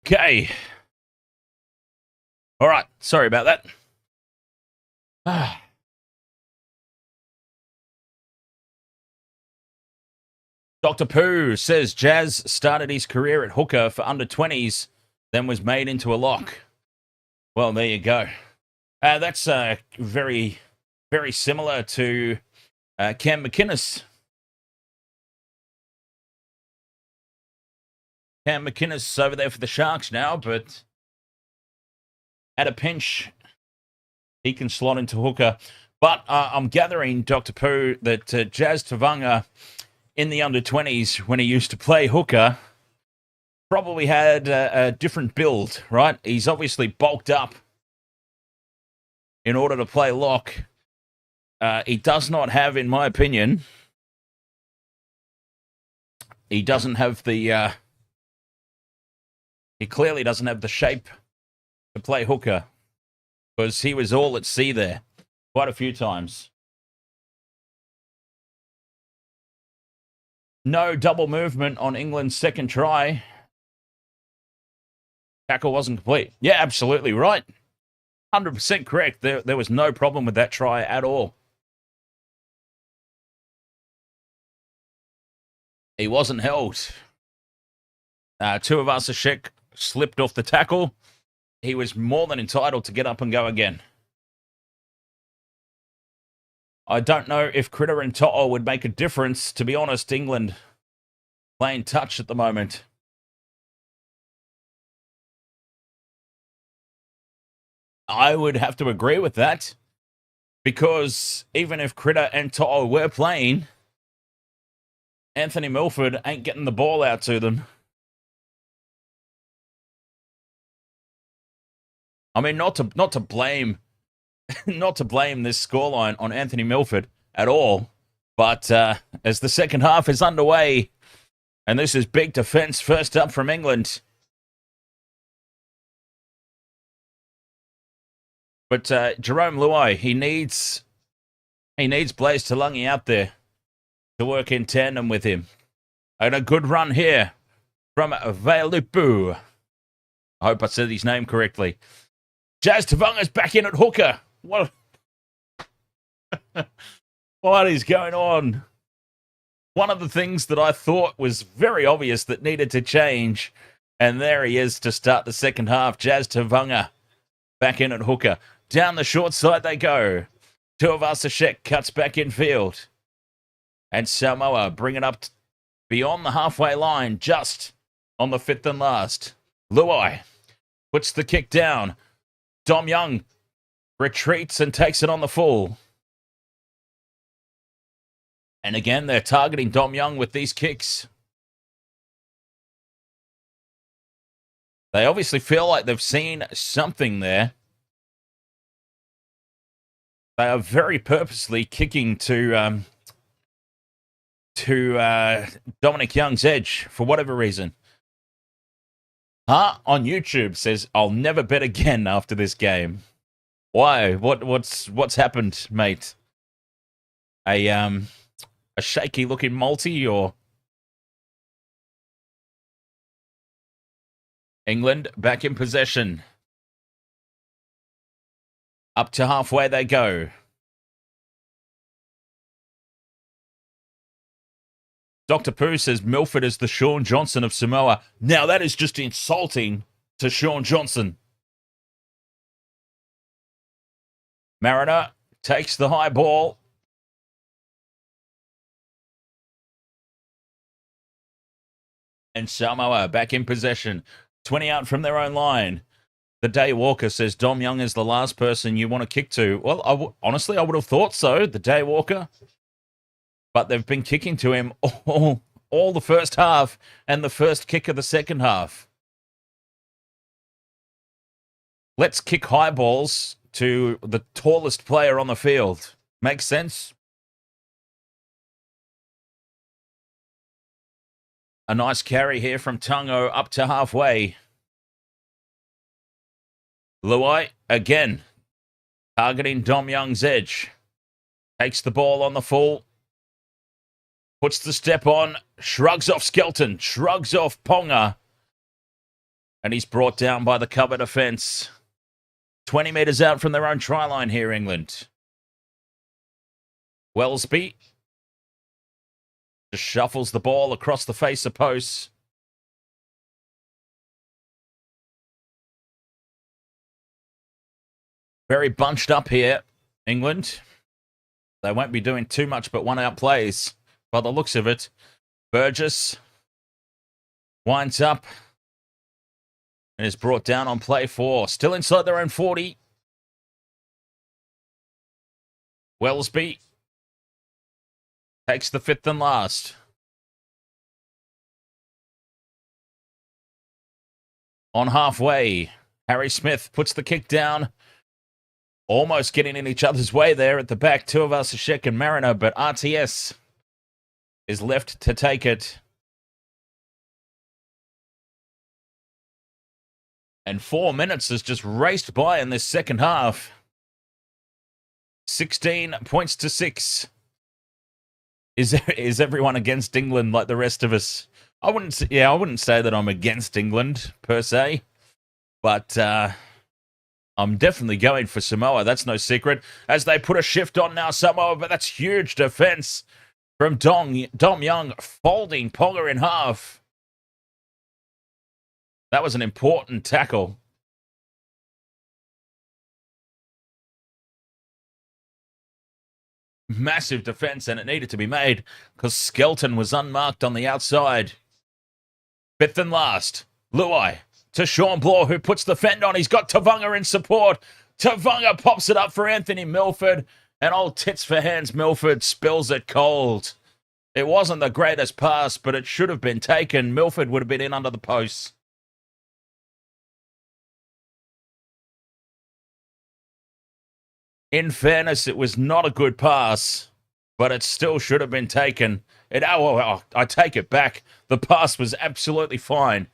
Okay. All right. Sorry about that. Dr. Pooh says Jazz started his career at hooker for under 20s, then was made into a lock. Well, there you go. That's very, very similar to Cam McInnes. Cam McInnes over there for the Sharks now, but at a pinch, he can slot into hooker. But I'm gathering, Dr. Pooh, that Jazz Tavanga in the under-20s, when he used to play hooker, probably had a different build, right? He's obviously bulked up in order to play lock. He does not have, in my opinion, he doesn't have the... he clearly doesn't have the shape to play hooker, because he was all at sea there quite a few times. No double movement on England's second try. Tackle wasn't complete. Yeah, absolutely right. 100% correct. There was no problem with that try at all. He wasn't held. Tuivasa-Sheck slipped off the tackle. He was more than entitled to get up and go again. I don't know if Critter and To'o would make a difference. To be honest, England playing touch at the moment. I would have to agree with that, because even if Critter and To'o were playing, Anthony Milford ain't getting the ball out to them. I mean, not to blame not to blame this scoreline on Anthony Milford at all, but as the second half is underway, and this is big defence first up from England. But Jarome Luai, he needs Blaise Talangi out there to work in tandem with him. And a good run here from Vailupu. I hope I said his name correctly. Jazz Tavanga's back in at hooker. What is going on? One of the things that I thought was very obvious that needed to change, and there he is to start the second half. Jazz Tavanga back in at hooker. Down the short side they go. Tuivasa-Sheck cuts back in field. And Samoa bring it up beyond the halfway line, just on the fifth and last. Luai puts the kick down. Dom Young retreats and takes it on the full. And again, they're targeting Dom Young with these kicks. They obviously feel like they've seen something there. They are very purposely kicking to Dominic Young's edge for whatever reason. On YouTube says, I'll never bet again after this game. Why? What's happened, mate? A shaky looking multi, or England back in possession. Up to halfway they go. Dr. Pooh says Milford is the Shaun Johnson of Samoa. Now that is just insulting to Shaun Johnson. Mariner takes the high ball. And Samoa back in possession. 20 out from their own line. The Day Walker says Dom Young is the last person you want to kick to. Well, honestly, I would have thought so, the Day Walker. But they've been kicking to him all the first half and the first kick of the second half. Let's kick high balls to the tallest player on the field. Makes sense? A nice carry here from Tango up to halfway. Luai, again, targeting Dom Young's edge. Takes the ball on the full. Puts the step on. Shrugs off Skelton. Shrugs off Ponga. And he's brought down by the cover defence. 20 metres out from their own try line here, England. Wellesby just shuffles the ball across the face of posts. Very bunched up here, England. They won't be doing too much but one-out plays by the looks of it. Burgess winds up and is brought down on play 4. Still inside their own 40. Wellesby takes the 5th and last. On halfway, Harry Smith puts the kick down. Almost getting in each other's way there at the back. Tuivasa-Sheck and Mariner, but RTS is left to take it. And 4 minutes has just raced by in this second half. 16 points to 6. Is everyone against England like the rest of us? I wouldn't say that I'm against England per se, but I'm definitely going for Samoa. That's no secret. As they put a shift on now, Samoa, but that's huge defense from Dom Young, folding Ponga in half. That was an important tackle. Massive defense, and it needed to be made because Skelton was unmarked on the outside. 5th and last. Luai to Shaun Wane, who puts the fend on. He's got Tavanga in support. Tavanga pops it up for Anthony Milford, and old tits for hands Milford spills it cold. It wasn't the greatest pass, but it should have been taken. Milford would have been in under the posts. In fairness, it was not a good pass, but it still should have been taken. I take it back. The pass was absolutely fine.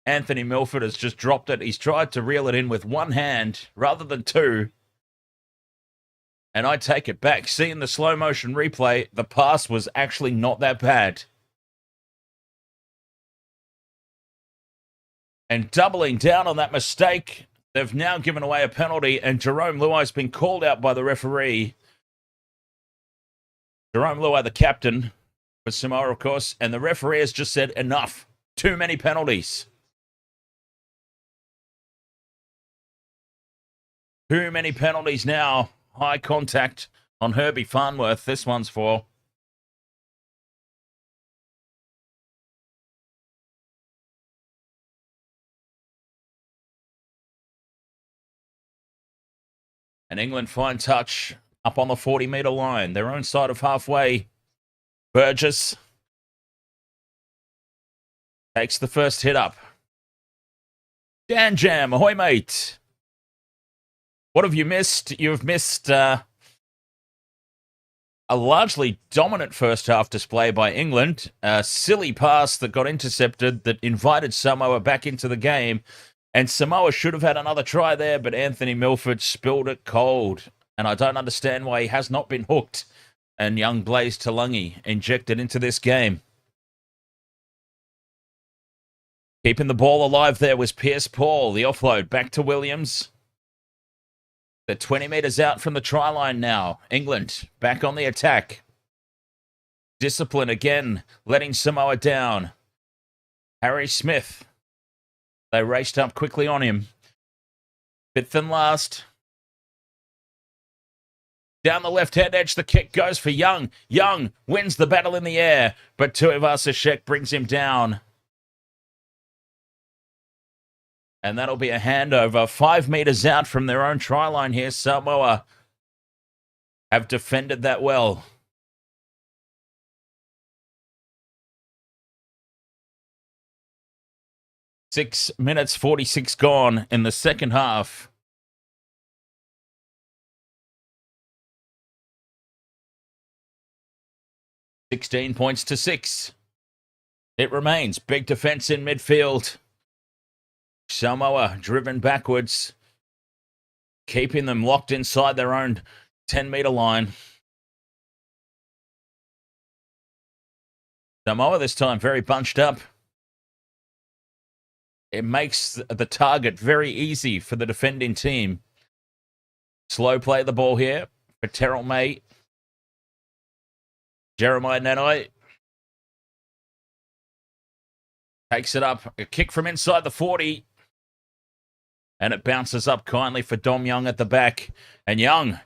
Anthony Milford has just dropped it. He's tried to reel it in with one hand rather than two. And I take it back. Seeing the slow motion replay, the pass was actually not that bad. And doubling down on that mistake, they've now given away a penalty, and Jarome Luai's been called out by the referee. Jarome Luai, the captain for Samoa, of course, and the referee has just said, enough. Too many penalties. Too many penalties now. High contact on Herbie Farnworth. This one's for. And England fine touch up on the 40-metre line. Their own side of halfway. Burgess takes the first hit up. Dan Jam, ahoy, mate. What have you missed? You've missed a largely dominant first half display by England. A silly pass that got intercepted that invited Samoa back into the game. And Samoa should have had another try there, but Anthony Milford spilled it cold. And I don't understand why he has not been hooked. And young Blaze Talangi injected into this game. Keeping the ball alive there was Pierce Paul. The offload back to Williams. They're 20 metres out from the try line now. England back on the attack. Discipline again, letting Samoa down. Harry Smith. They raced up quickly on him. 5th and last. Down the left-hand edge, the kick goes for Young. Young wins the battle in the air, but Tuivasa-Sheck brings him down. And that'll be a handover. 5 metres out from their own try line here. Samoa have defended that well. Six minutes 46 gone in the second half. $16 points to 6. It remains big defence in midfield. Samoa driven backwards, keeping them locked inside their own 10-metre line. Samoa this time very bunched up. it makes the target very easy for the defending team. Slow play the ball here for Jarome. Jarome Luai takes it up. A kick from inside the 40. And it bounces up kindly for Dom Young at the back. And Young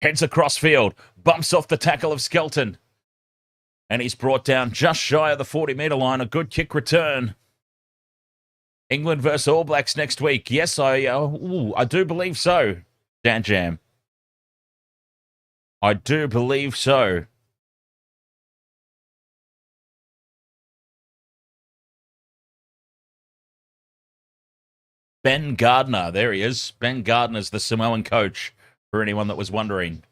heads across field. Bumps off the tackle of Skelton. And he's brought down just shy of the 40-metre line. A good kick return. England versus All Blacks next week. Yes, I do believe so, Dan Jam. I do believe so. Ben Gardner, there he is. Ben Gardner's the Samoan coach, for anyone that was wondering.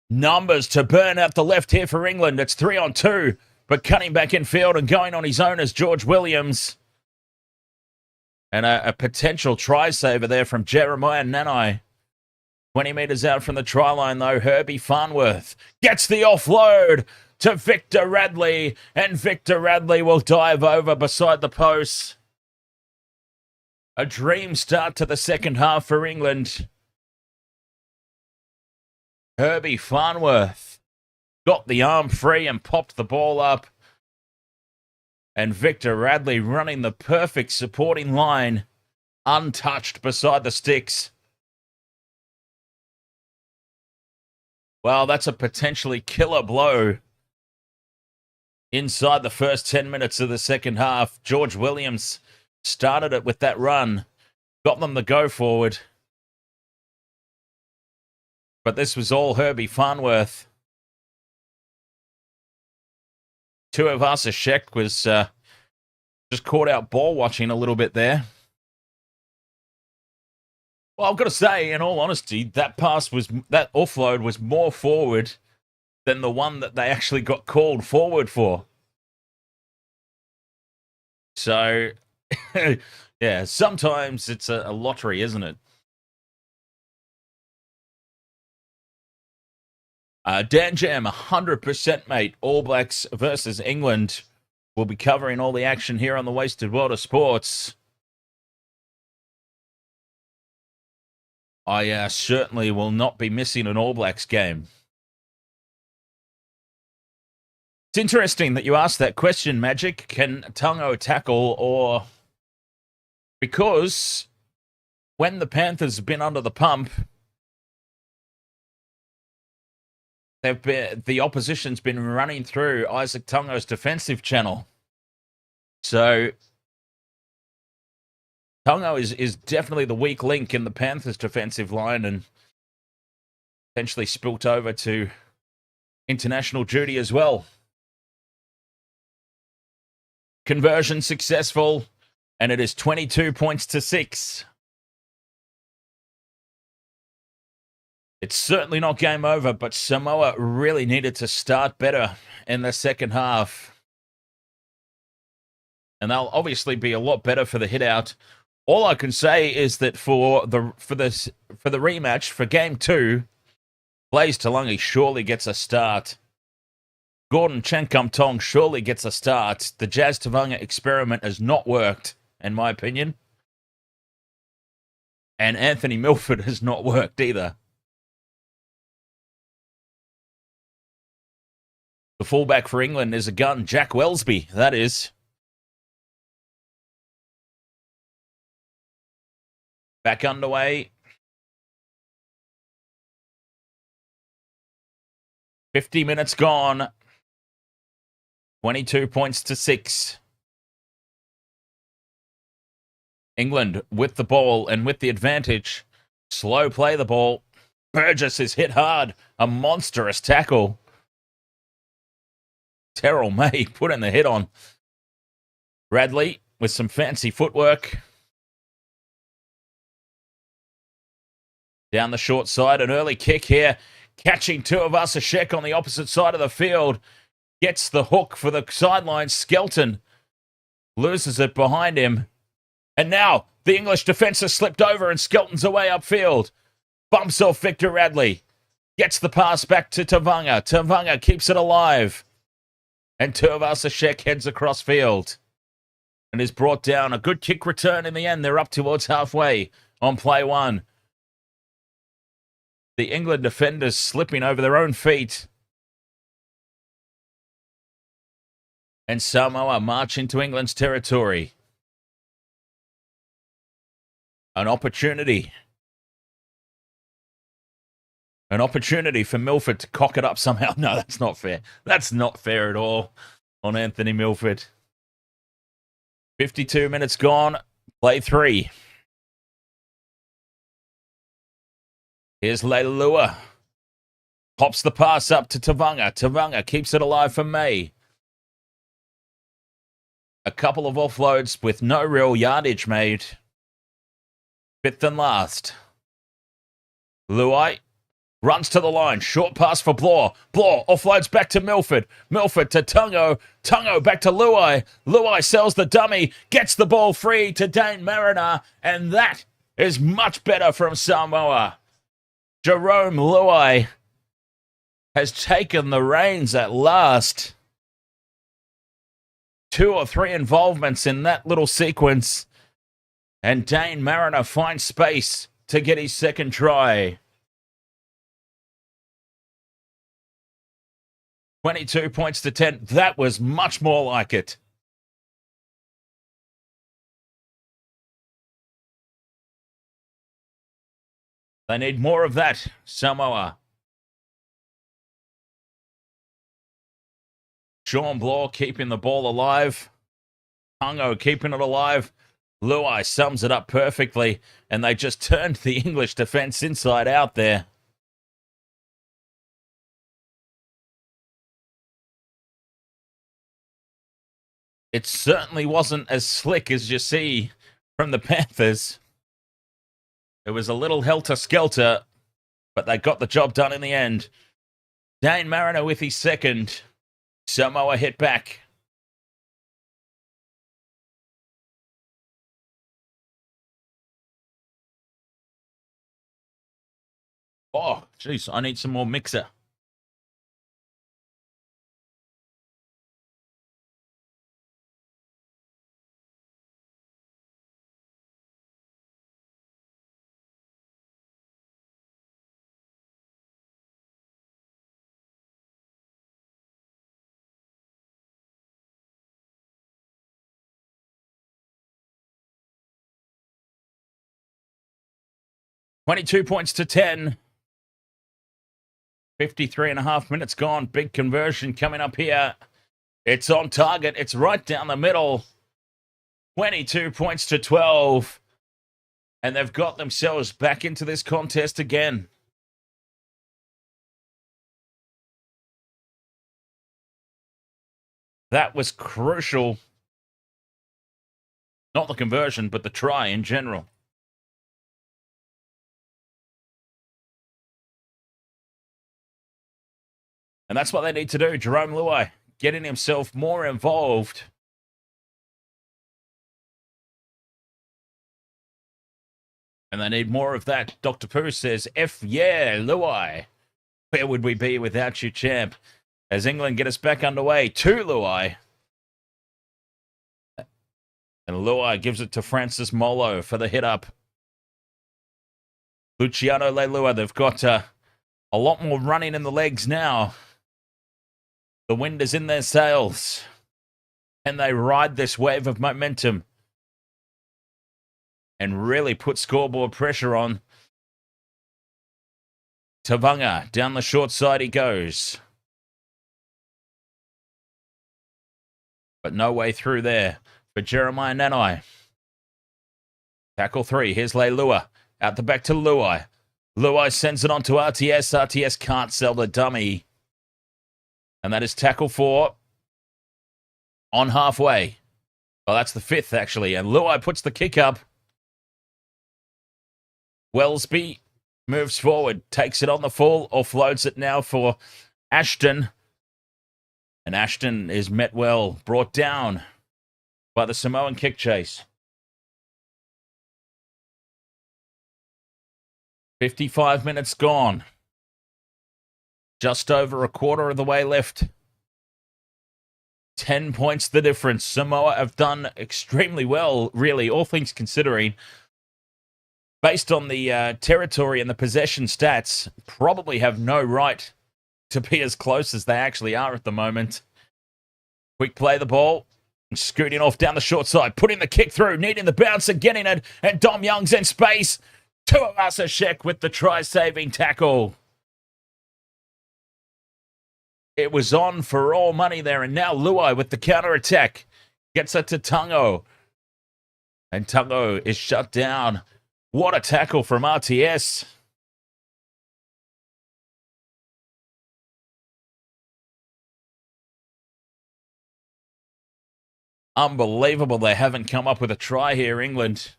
Numbers to burn out the left here for England. It's 3-on-2, but cutting back in field and going on his own is George Williams. And a potential try saver there from Jarome Luai. 20 metres out from the try line, though, Herbie Farnworth gets the offload to Victor Radley, and Victor Radley will dive over beside the post. A dream start to the second half for England. Herbie Farnworth got the arm free and popped the ball up. And Victor Radley running the perfect supporting line, untouched beside the sticks. Well, that's a potentially killer blow. Inside the first 10 minutes of the second half, George Williams started it with that run, got them the go forward. But this was all Herbie Farnworth. Tuivasa-Sheck was just caught out ball watching a little bit there. Well, I've got to say, in all honesty, that offload was more forward than the one that they actually got called forward for. So, yeah, sometimes it's a lottery, isn't it? Dan Jam, 100%, mate. All Blacks versus England. We'll be covering all the action here on the Wasted World of Sports. I certainly will not be missing an All Blacks game. It's interesting that you asked that question, Magic. Can Tago tackle or... Because when the Panthers have been under the pump, the opposition's been running through Izack Tago's defensive channel. So Tago is definitely the weak link in the Panthers' defensive line and potentially spilt over to international duty as well. Conversion successful, and it is 22 points to 6. It's certainly not game over, but Samoa really needed to start better in the second half. And they'll obviously be a lot better for the hit out. All I can say is that for the rematch, for game 2, Blaze Talangi surely gets a start. Gordon Chankum-Tong surely gets a start. The Jazz Tavanga experiment has not worked, in my opinion. And Anthony Milford has not worked either. The fullback for England is a gun, Jack Wellesby, that is. Back underway. 50 minutes gone. 22 points to 6. England with the ball and with the advantage. Slow play the ball. Burgess is hit hard. A monstrous tackle. Terrell May putting the hit on. Radley with some fancy footwork. Down the short side, an early kick here. Catching Tuivasa-Sheck on the opposite side of the field. Gets the hook for the sideline. Skelton loses it behind him. And now the English defence has slipped over and Skelton's away upfield. Bumps off Victor Radley. Gets the pass back to Tavanga. Tavanga keeps it alive. And Tuivasa-Sheck heads across field. and is brought down. A good kick return in the end. They're up towards halfway on play one. The England defenders slipping over their own feet. And Samoa march into England's territory. An opportunity. An opportunity for Milford to cock it up somehow. No, that's not fair. That's not fair at all on Anthony Milford. 52 minutes gone. Play three. Here's Leilua. Pops the pass up to Tavanga. Tavanga keeps it alive for May. A couple of offloads with no real yardage made. Fifth and last. Luai runs to the line. Short pass for Blore. Blore offloads back to Milford. Milford to Tungo. Tungo back to Luai. Luai sells the dummy. Gets the ball free to Dane Mariner. And that is much better from Samoa. Jarome Luai has taken the reins at last. 2 or 3 involvements in that little sequence. And Dane Mariner finds space to get his second try. 22 points to 10. That was much more like it. They need more of that, Samoa. Sean Blore keeping the ball alive. Tungo keeping it alive. Luai sums it up perfectly, and they just turned the English defence inside out there. It certainly wasn't as slick as you see from the Panthers. It was a little helter-skelter, but they got the job done in the end. Dane Mariner with his second. Samoa hit back. Oh, jeez, I need some more mixer. $22 points to 10. 53.5 minutes gone. Big conversion coming up here. It's on target. It's right down the middle. 22 points to 12. And they've got themselves back into this contest again. That was crucial. Not the conversion, but the try in general. And that's what they need to do. Jarome Luai getting himself more involved. And they need more of that. Dr. Pooh says, F yeah, Luai. Where would we be without you, champ? As England get us back underway to Luai. And Luai gives it to Francis Molo for the hit up. Luciano Leilua, they've got a lot more running in the legs now. The wind is in their sails. And they ride this wave of momentum. And really put scoreboard pressure on. Tavanga, down the short side he goes. But no way through there for Jeremiah Nanai. Tackle 3, here's Leilua. Out the back to Luai. Luai sends it on to RTS. RTS can't sell the dummy. And that is tackle 4 on halfway. Well, that's the 5th, actually. And Luai puts the kick up. Wellesby moves forward, takes it on the full, offloads it now for Ashton. And Ashton is met well, brought down by the Samoan kick chase. 55 minutes gone. Just over a quarter of the way left 10 points the difference. Samoa have done extremely well, really, all things considering. Based on the territory and the possession stats, probably have no right to be as close as they actually are at the moment. Quick play the ball. Scooting off down the short side. Putting the kick through. Needing the bounce and getting it. And Dom Young's in space. Tuivasa-Sheck with the try-saving tackle. It was on for all money there. And now Luai with the counter-attack. Gets it to Tago. And Tago is shut down. What a tackle from RTS. Unbelievable they haven't come up with a try here, England.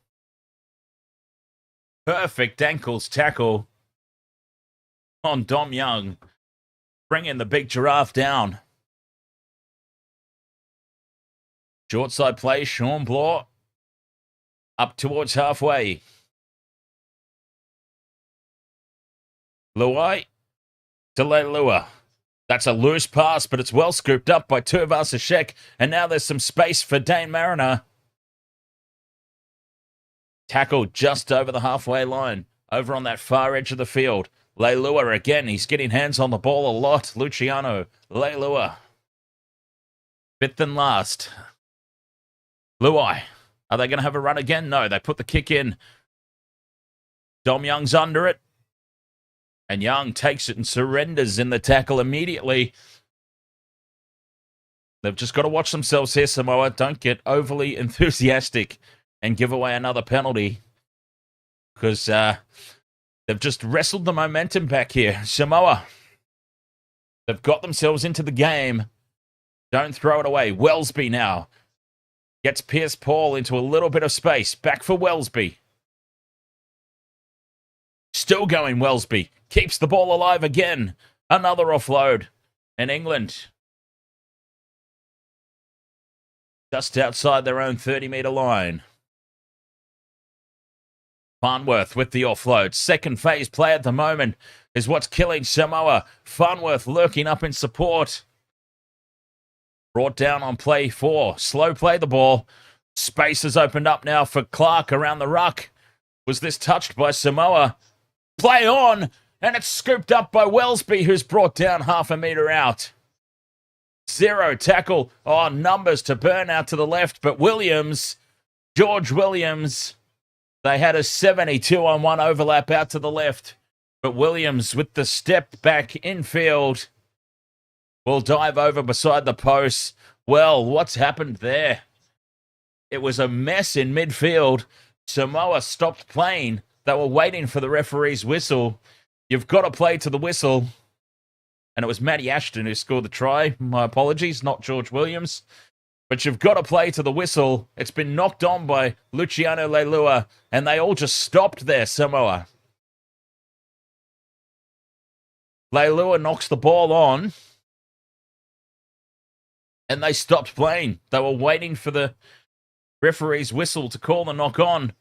Perfect ankles tackle on Dom Young. Bringing the big giraffe down. Short side play, Shaun Wane. Up towards halfway. Luai to Leilua. That's a loose pass, but it's well scooped up by Tuivasa-Sheck. And now there's some space for Dane Mariner. Tackled just over the halfway line. Over on that far edge of the field. Leilua again. He's getting hands on the ball a lot. Luciano. Leilua. Fifth and last. Luai. Are they going to have a run again? No, they put the kick in. Dom Young's under it. And Young takes it and surrenders in the tackle immediately. They've just got to watch themselves here, Samoa. Don't get overly enthusiastic and give away another penalty. Because they've just wrestled the momentum back here. Samoa, they've got themselves into the game. Don't throw it away. Wellesby now gets Pierce Paul into a little bit of space. Back for Wellesby. Still going, Wellesby. Keeps the ball alive again. Another offload. And England just outside their own 30-metre line. Farnworth with the offload. Second phase play at the moment is what's killing Samoa. Farnworth lurking up in support. Brought down on play 4. Slow play the ball. Space has opened up now for Clark around the ruck. Was this touched by Samoa? Play on, and it's scooped up by Wellesby, who's brought down half a metre out. Zero tackle. Oh, numbers to burn out to the left, but Williams, George Williams, they had a 72-on-1 overlap out to the left. But Williams, with the step back infield, will dive over beside the post. Well, what's happened there? It was a mess in midfield. Samoa stopped playing. They were waiting for the referee's whistle. You've got to play to the whistle. And it was Matty Ashton who scored the try. My apologies, not George Williams. But you've got to play to the whistle. It's been knocked on by Luciano Leilua, and they all just stopped there, Samoa. Leilua knocks the ball on, and they stopped playing. They were waiting for the referee's whistle to call the knock on.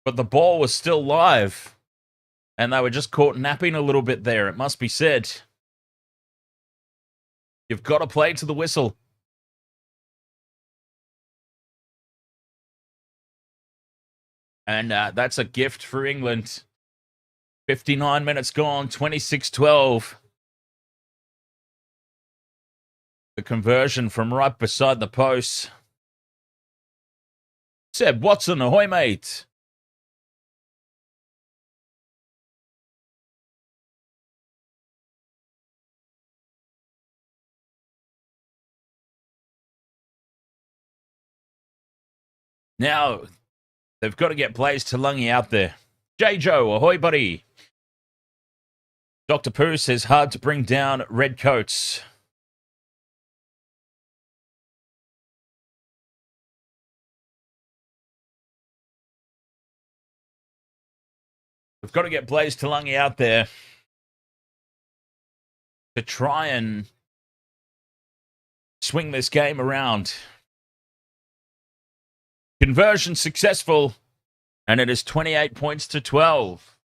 But the ball was still live. And they were just caught napping a little bit there, it must be said. You've got to play to the whistle. And that's a gift for England. 59 minutes gone, 26-12. The conversion from right beside the post. Seb Watson, ahoy, mate. Now, they've got to get Blaze Talangi out there. J. Joe, ahoy, buddy. Dr. Pooh says hard to bring down Redcoats. We've got to get Blaze Talangi out there to try and swing this game around. Conversion successful, and it is 28 points to 12.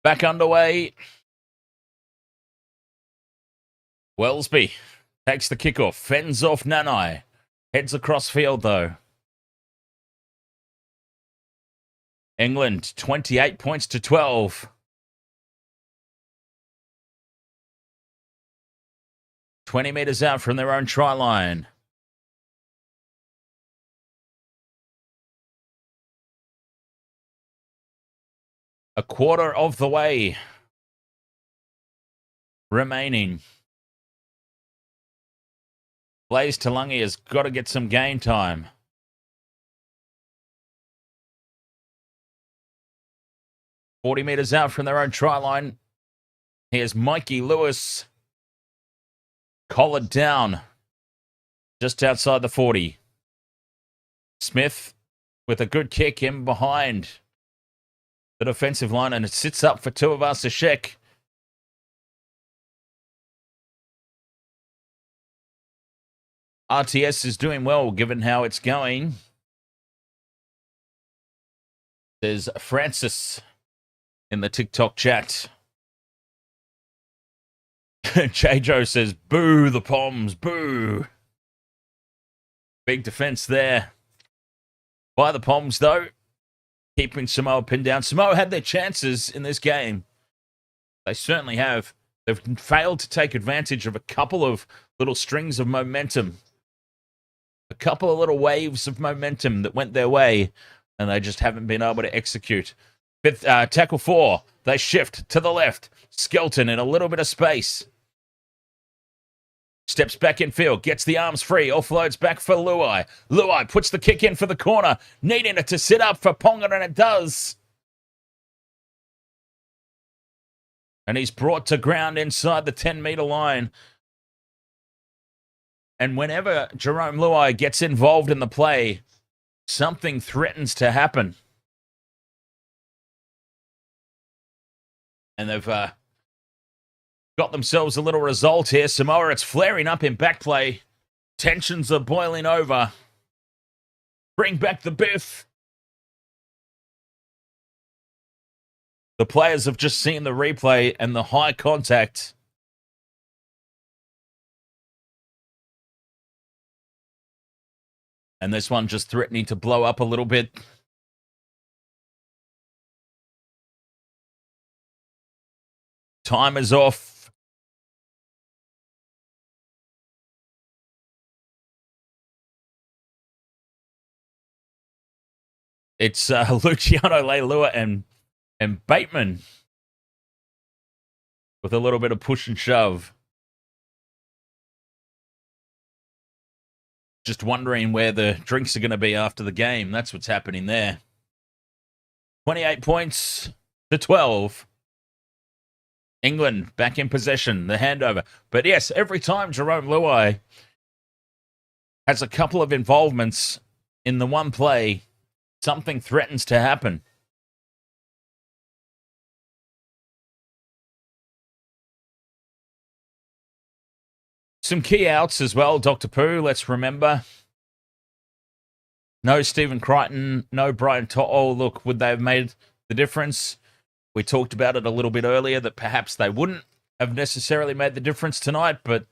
Back underway. Wellesby takes the kickoff, fends off Nanai. Heads across field, though. England, 28 points to 12. 20 metres out from their own try line. A quarter of the way remaining. Blaze Talangi has got to get some game time. .40 metres out from their own try line. Here's Mikey Lewis. Collared down. Just outside the 40. Smith with a good kick in behind the defensive line, and it sits up for Tuivasa-Sheck. RTS is doing well given how it's going. There's Francis in the TikTok chat. J-Joe says, boo the Poms, boo. Big defense there by the Poms, though. Keeping Samoa pinned down. Samoa had their chances in this game. They certainly have. They've failed to take advantage of a couple of little strings of momentum. A couple of little waves of momentum that went their way, and they just haven't been able to execute. Fifth, tackle 4. They shift to the left. Skelton in a little bit of space. Steps back in field, gets the arms free, offloads back for Luai. Luai puts the kick in for the corner, needing it to sit up for Ponga, and it does. And he's brought to ground inside the 10-metre line. And whenever Jarome Luai gets involved in the play, something threatens to happen. And they've got themselves a little result here. Samoa, it's flaring up in back play. Tensions are boiling over. Bring back the biff. The players have just seen the replay and the high contact. And this one just threatening to blow up a little bit. Time is off. It's Luciano Leilua and Bateman with a little bit of push and shove. Just wondering where the drinks are going to be after the game. That's what's happening there. 28 points to 12. England back in possession, the handover. But yes, every time Jarome Luai has a couple of involvements in the one play, something threatens to happen. Some key outs as well, Dr. Pooh, let's remember. No Stephen Crichton, no Brian Toa. Oh, look, would they have made the difference? We talked about it a little bit earlier that perhaps they wouldn't have necessarily made the difference tonight, but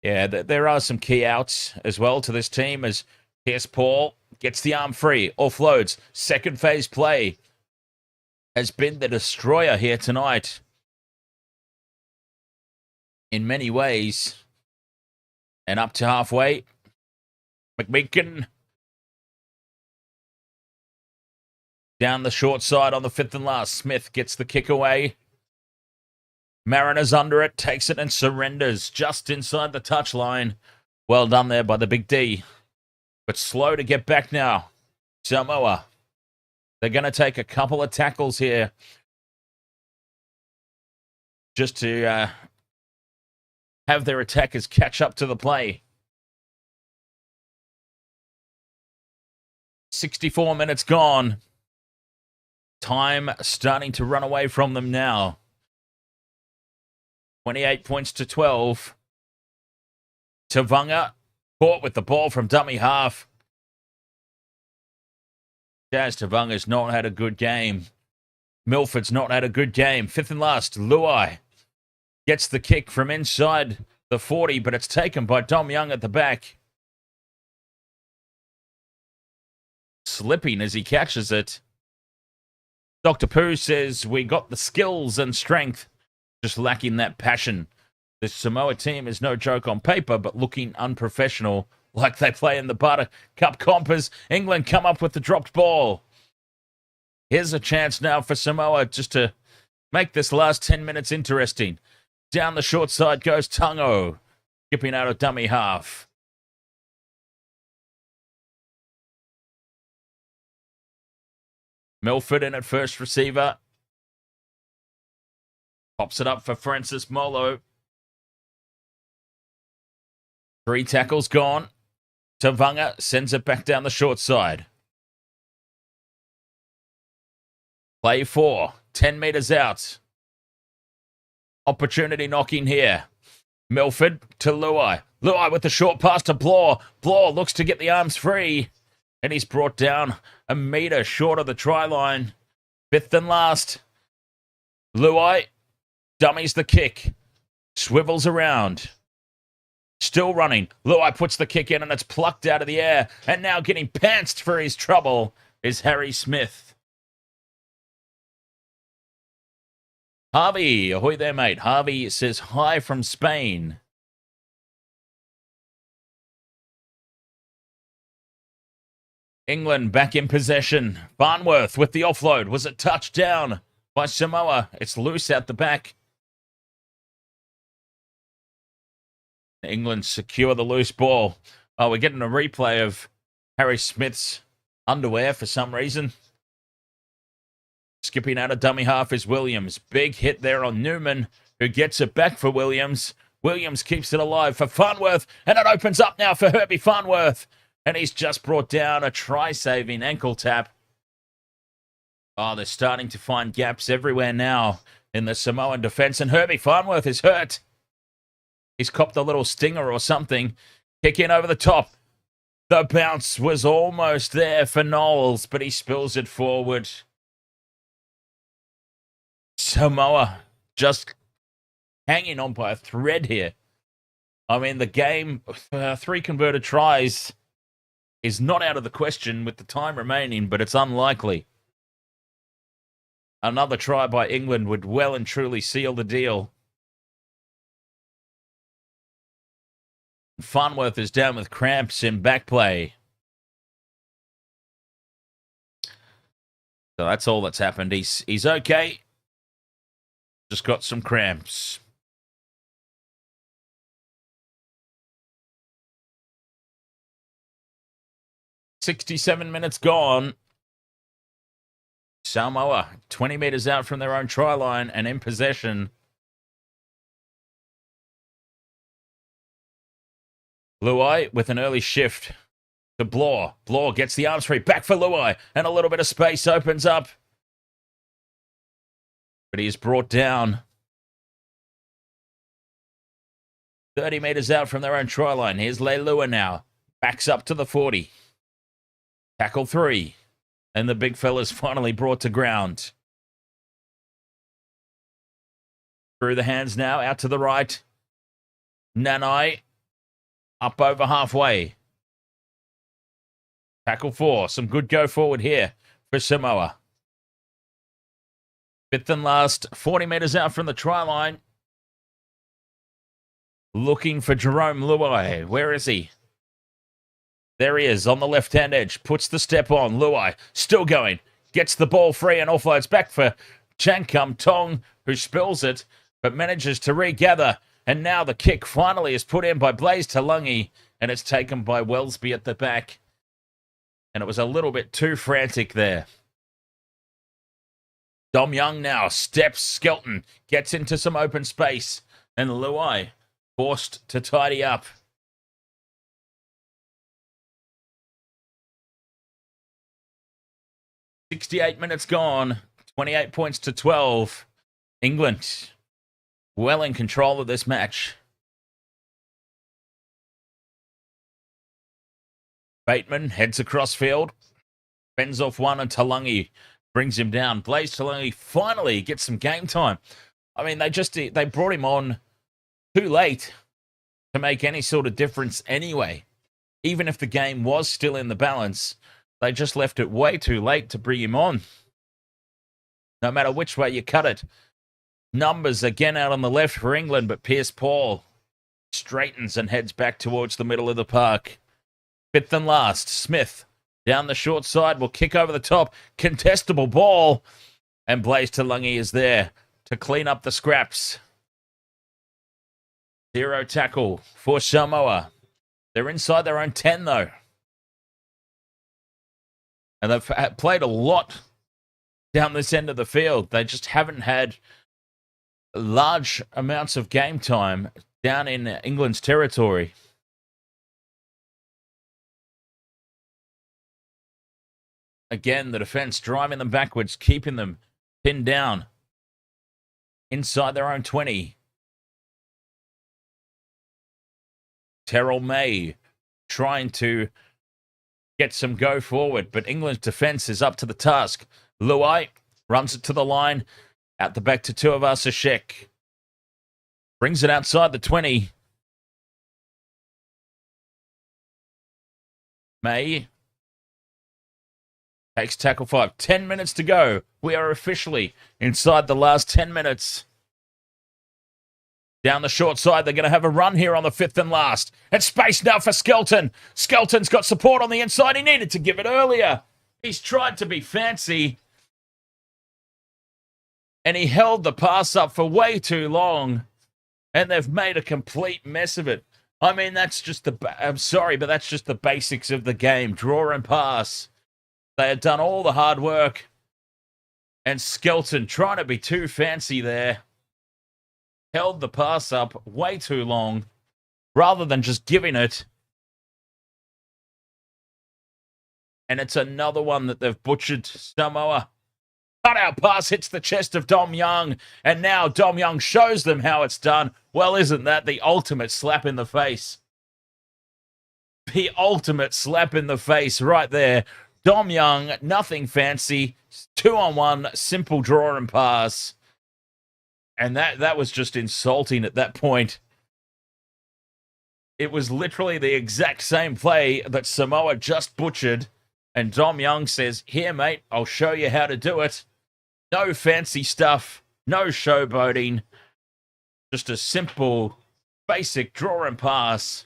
yeah, there are some key outs as well to this team as here's Paul, gets the arm free, offloads. Second phase play has been the destroyer here tonight in many ways. And up to halfway, McMeekin down the short side on the 5th and last. Smith gets the kick away. Mariners under it, takes it and surrenders just inside the touchline. Well done there by the Big D. But slow to get back now. Samoa. They're going to take a couple of tackles here just to have their attackers catch up to the play. 64 minutes gone. Time starting to run away from them now. 28 points to 12. Tavanga caught with the ball from dummy half. Jazz Tavanga's not had a good game. Milford's not had a good game. Fifth and last, Luai gets the kick from inside the 40, but it's taken by Dom Young at the back. Slipping as he catches it. Dr. Pooh says, we got the skills and strength, just lacking that passion. This Samoa team is no joke on paper, but looking unprofessional, like they play in the Butter Cup Compers. England come up with the dropped ball. Here's a chance now for Samoa just to make this last 10 minutes interesting. Down the short side goes Tago, skipping out of dummy half. Milford in at first receiver. Pops it up for Francis Molo. 3 tackles gone. Tavanga sends it back down the short side. Play 4. 10 metres out. Opportunity knocking here. Milford to Luai. Luai with the short pass to Blore. Blore looks to get the arms free. And he's brought down a metre short of the try line. Fifth and last. Luai dummies the kick. Swivels around. Still running. Luai puts the kick in and it's plucked out of the air. And now getting pantsed for his trouble is Harry Smith. Harvey, ahoy there, mate. Harvey says hi from Spain. England back in possession. Farnworth with the offload. Was it touched down by Samoa? It's loose out the back. England secure the loose ball. Oh, we're getting a replay of Harry Smith's underwear for some reason. Skipping out of dummy half is Williams. Big hit there on Newman, who gets it back for Williams. Williams keeps it alive for Farnworth, and it opens up now for Herbie Farnworth. And he's just brought down a try-saving ankle tap. Oh, they're starting to find gaps everywhere now in the Samoan defense, and Herbie Farnworth is hurt. He's copped a little stinger or something. Kick in over the top. The bounce was almost there for Knowles, but he spills it forward. Samoa just hanging on by a thread here. I mean, the game, 3 converted tries is not out of the question with the time remaining, but it's unlikely. Another try by England would well and truly seal the deal. Farnworth is down with cramps in back play. So that's all that's happened. He's okay. Just got some cramps. "67 minutes gone. Samoa, 20 metres out from their own try line and in possession. Luai with an early shift to Blore. Blore gets the arms free. Back for Luai. And a little bit of space opens up. But he is brought down. 30 metres out from their own try line. Here's Leilua now. Backs up to the 40. Tackle 3. And the big fella's finally brought to ground. Through the hands now. Out to the right. Nanai. Up over halfway. Tackle 4. Some good go forward here for Samoa. Fifth and last. 40 metres out from the try line. Looking for Jarome Luai. Where is he? There he is on the left-hand edge. Puts the step on. Luai still going. Gets the ball free and offloads back for Chankum Tong, who spills it, but manages to regather. And now the kick finally is put in by Blaze Talungi, and it's taken by Wellesby at the back. And it was a little bit too frantic there. Dom Young now steps Skelton, gets into some open space, and Luai forced to tidy up. "68 minutes gone, 28 points to 12. England well in control of this match. Bateman heads across field, fends off one, and Talungi brings him down. Blaze Talungi finally gets some game time. I mean, they brought him on too late to make any sort of difference anyway. Even if the game was still in the balance, they just left it way too late to bring him on. No matter which way you cut it. Numbers again out on the left for England, but Pierce Paul straightens and heads back towards the middle of the park. Fifth and last, Smith down the short side will kick over the top. Contestable ball. And Blaze Talungi is there to clean up the scraps. Zero tackle for Samoa. They're inside their own 10, though. And they've played a lot down this end of the field. They just haven't had large amounts of game time down in England's territory. Again, the defense driving them backwards, keeping them pinned down inside their own 20. Terrell May trying to get some go forward, but England's defense is up to the task. Luai runs it to the line, out the back to Tuivasa-Sheck. Brings it outside the 20. May takes tackle 5. 10 minutes to go. We are officially inside the last 10 minutes. Down the short side, they're going to have a run here on the fifth and last. It's space now for Skelton. Skelton's got support on the inside. He needed to give it earlier. He's tried to be fancy. And he held the pass up for way too long. And they've made a complete mess of it. I mean, that's just I'm sorry, but that's just the basics of the game. Draw and pass. They had done all the hard work. And Skelton, trying to be too fancy there, held the pass up way too long rather than just giving it. And it's another one that they've butchered. Samoa. Cut-out pass hits the chest of Dom Young. And now Dom Young shows them how it's done. Well, isn't that the ultimate slap in the face? The ultimate slap in the face right there. Dom Young, nothing fancy. 2-on-1, simple draw and pass. And that was just insulting at that point. It was literally the exact same play that Samoa just butchered. And Dom Young says, here, mate, I'll show you how to do it. No fancy stuff. No showboating. Just a simple, basic draw and pass.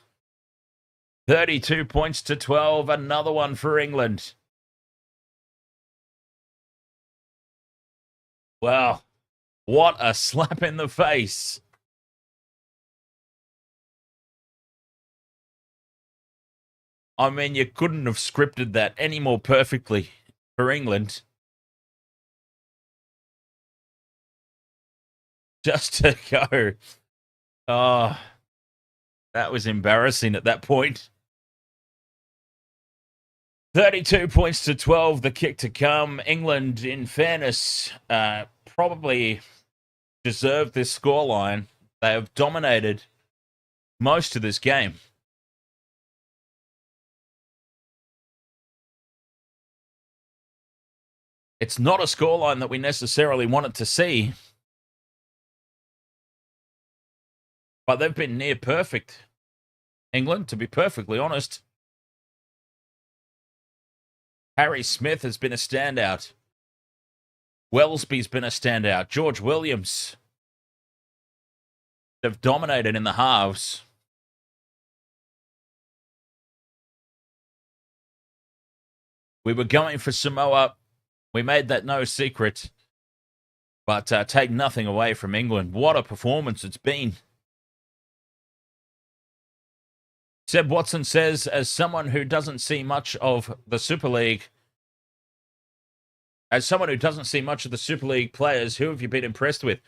32 points to 12. Another one for England. Wow. What a slap in the face. I mean, you couldn't have scripted that any more perfectly for England. Just to go. Oh, that was embarrassing at that point. 32 points to 12, the kick to come. England, in fairness, probably deserved this scoreline. They have dominated most of this game. It's not a scoreline that we necessarily wanted to see, but they've been near perfect. England, to be perfectly honest. Harry Smith has been a standout. Wellesby's been a standout. George Williams. They've dominated in the halves. We were going for Samoa. We made that no secret. But take nothing away from England. What a performance it's been. Seb Watson says, as someone who doesn't see much of the Super League, players, who have you been impressed with?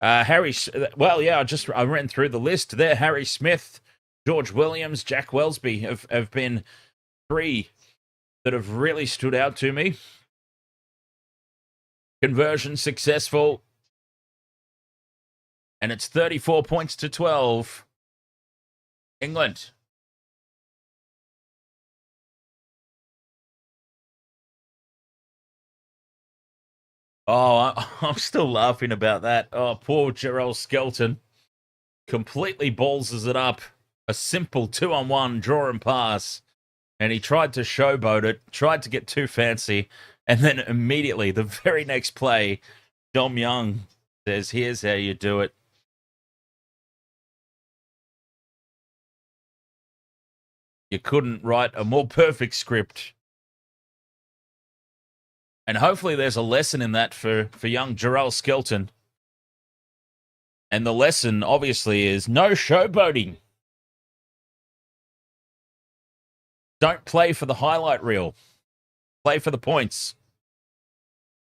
I ran through the list there. Harry Smith, George Williams, Jack Wellesby have been three that have really stood out to me. Conversion successful. And it's 34 points to 12. England. I'm still laughing about that. Oh, poor Jarome Skelton. Completely ballses it up. A simple 2-on-1 draw and pass. And he tried to showboat it, tried to get too fancy. And then immediately, the very next play, Dom Young says, here's how you do it. You couldn't write a more perfect script. And hopefully there's a lesson in that for young Jarome Skelton. And the lesson, obviously, is no showboating. Don't play for the highlight reel. Play for the points.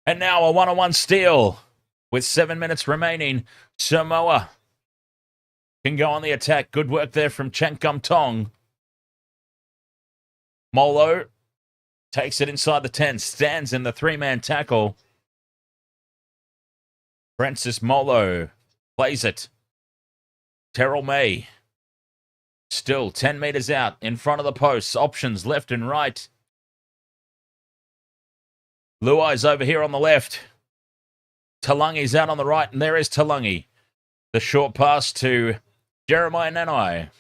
And now a 1-on-1 steal. With 7 minutes remaining, Samoa can go on the attack. Good work there from Chen Kum Tong. Molo takes it inside the 10, stands in the 3-man tackle. Francis Molo plays it. Terrell May still 10 meters out in front of the posts. Options left and right. Luai's over here on the left. Talangi's out on the right, and there is Talangi. The short pass to Jeremiah Nanai.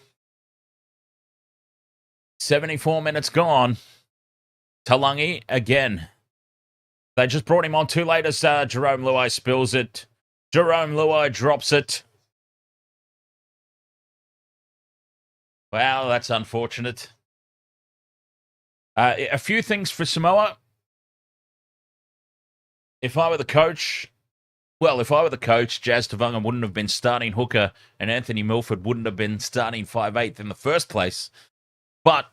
74 minutes gone. Talangi again. They just brought him on too late as Jarome Luai spills it. Jarome Luai drops it. Wow, that's unfortunate. A few things for Samoa. If I were the coach, Jazz Tavanga wouldn't have been starting hooker and Anthony Milford wouldn't have been starting 5'8" in the first place. But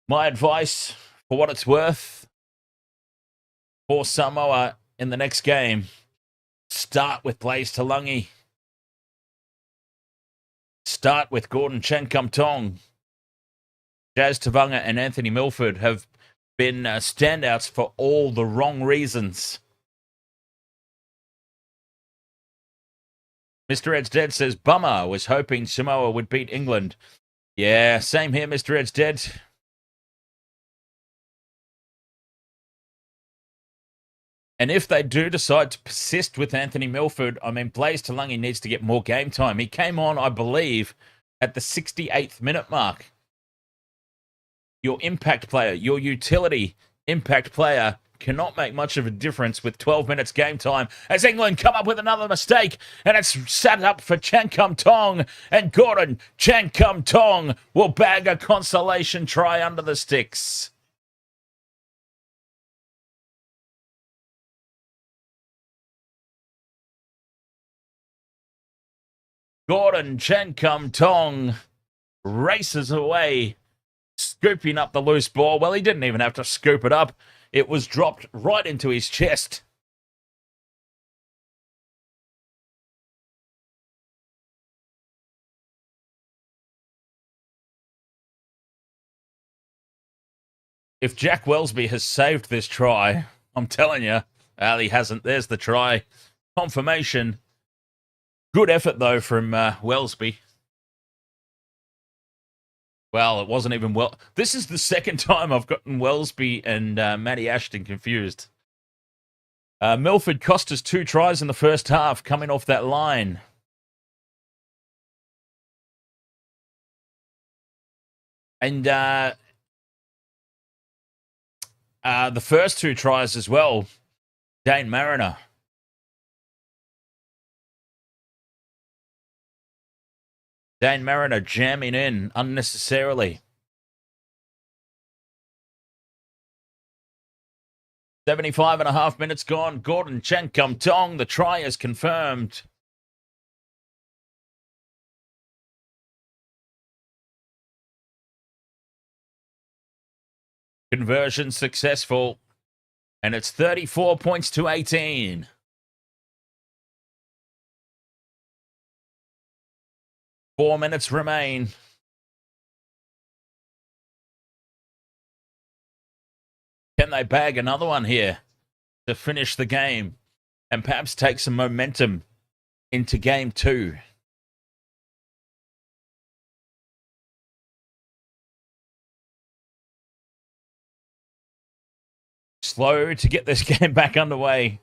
my advice, for what it's worth, for Samoa in the next game, start with Blaze Talangi. Start with Gordon Chen Kum Tong. Jazz Tavanga and Anthony Milford have been standouts for all the wrong reasons. Mr. Ed's Dead says, bummer, was hoping Samoa would beat England. Yeah, same here, Mr. Ed's Dead. And if they do decide to persist with Anthony Milford, I mean, Blaze Talangi needs to get more game time. He came on, I believe, at the 68th minute mark. Your impact player, your utility impact player cannot make much of a difference with 12 minutes game time as England come up with another mistake, and it's set up for Chen Kum Tong, and Gordon Chen Kum Tong will bag a consolation try under the sticks. Gordon Chen Kum Tong races away, scooping up the loose ball. Well, he didn't even have to scoop it up. It was dropped right into his chest. If Jack Welsby has saved this try, I'm telling you, he hasn't. There's the try. Confirmation. Good effort, though, from Welsby. Well, it wasn't even well. This is the second time I've gotten Welsby and Matty Ashton confused. Milford cost us 2 tries in the first half coming off that line. And the first 2 tries as well, Dane Mariner. Dane Mariner jamming in unnecessarily. 75.5 minutes gone. Gordon Chen Kum Tong. The try is confirmed. Conversion successful. And it's 34 points to 18. Four minutes remain. Can they bag another one here to finish the game and perhaps take some momentum into game 2? Slow to get this game back underway.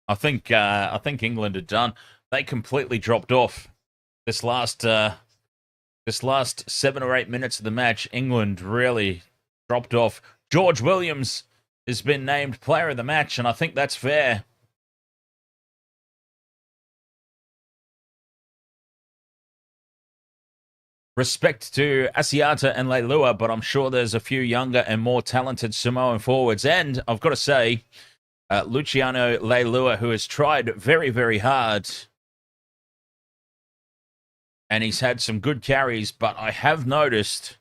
I think England are done. They completely dropped off this last 7 or 8 minutes of the match. England really dropped off. George Williams has been named player of the match, and I think that's fair. Respect to Asiata and Leilua, but I'm sure there's a few younger and more talented Samoan forwards. And I've got to say, Luciano Leilua, who has tried very, very hard, and he's had some good carries, but I have noticed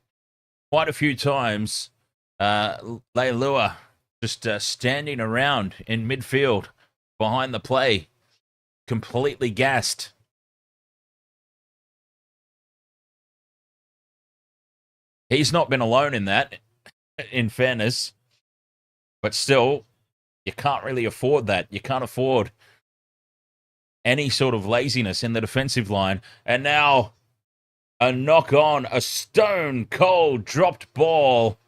quite a few times Leilua just standing around in midfield behind the play, completely gassed. He's not been alone in that, in fairness. But still, you can't really afford that. You can't afford any sort of laziness in the defensive line. And now a knock on, a stone cold dropped ball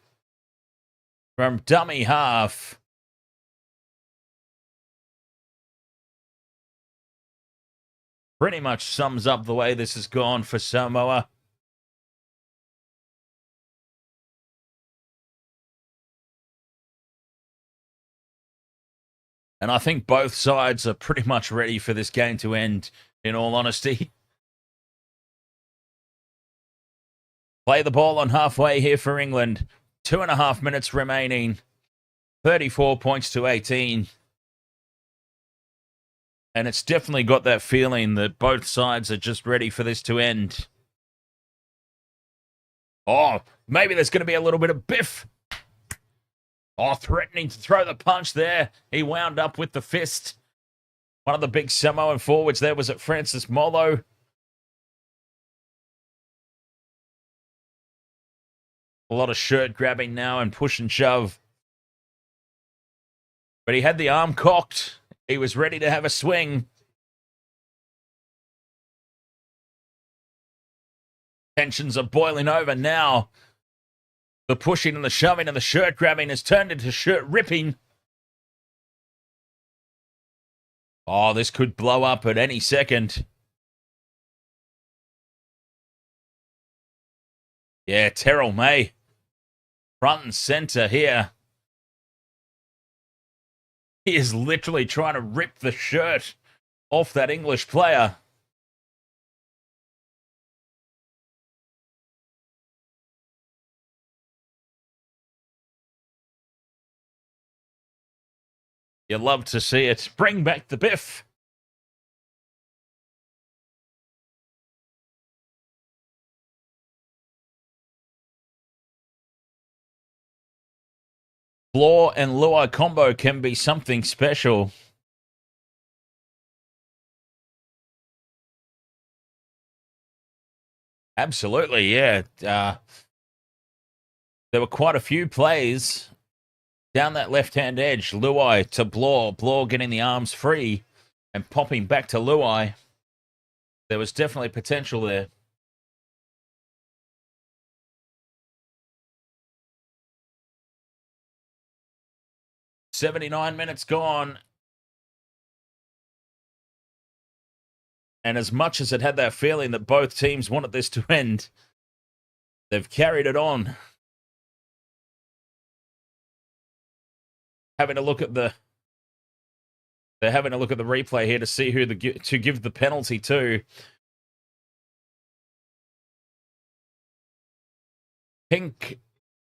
from dummy half. Pretty much sums up the way this has gone for Samoa. And I think both sides are pretty much ready for this game to end, in all honesty. Play the ball on halfway here for England. 2.5 minutes remaining. 34 points to 18. And it's definitely got that feeling that both sides are just ready for this to end. Oh, maybe there's going to be a little bit of biff. Oh, threatening to throw the punch there. He wound up with the fist. One of the big Samoan forwards there was at Francis Molo. A lot of shirt grabbing now and push and shove. But he had the arm cocked. He was ready to have a swing. Tensions are boiling over now. The pushing and the shoving and the shirt grabbing has turned into shirt ripping. Oh, this could blow up at any second. Yeah, Terrell May. Front and center here. He is literally trying to rip the shirt off that English player. You love to see it. Bring back the biff. Law and Luai combo can be something special. Absolutely, yeah. There were quite a few plays down that left-hand edge. Luai to Blore. Blore getting the arms free and popping back to Luai. There was definitely potential there. "79 minutes gone." And as much as it had that feeling that both teams wanted this to end, they've carried it on. They're having a look at the replay here to see who to give the penalty to. Pink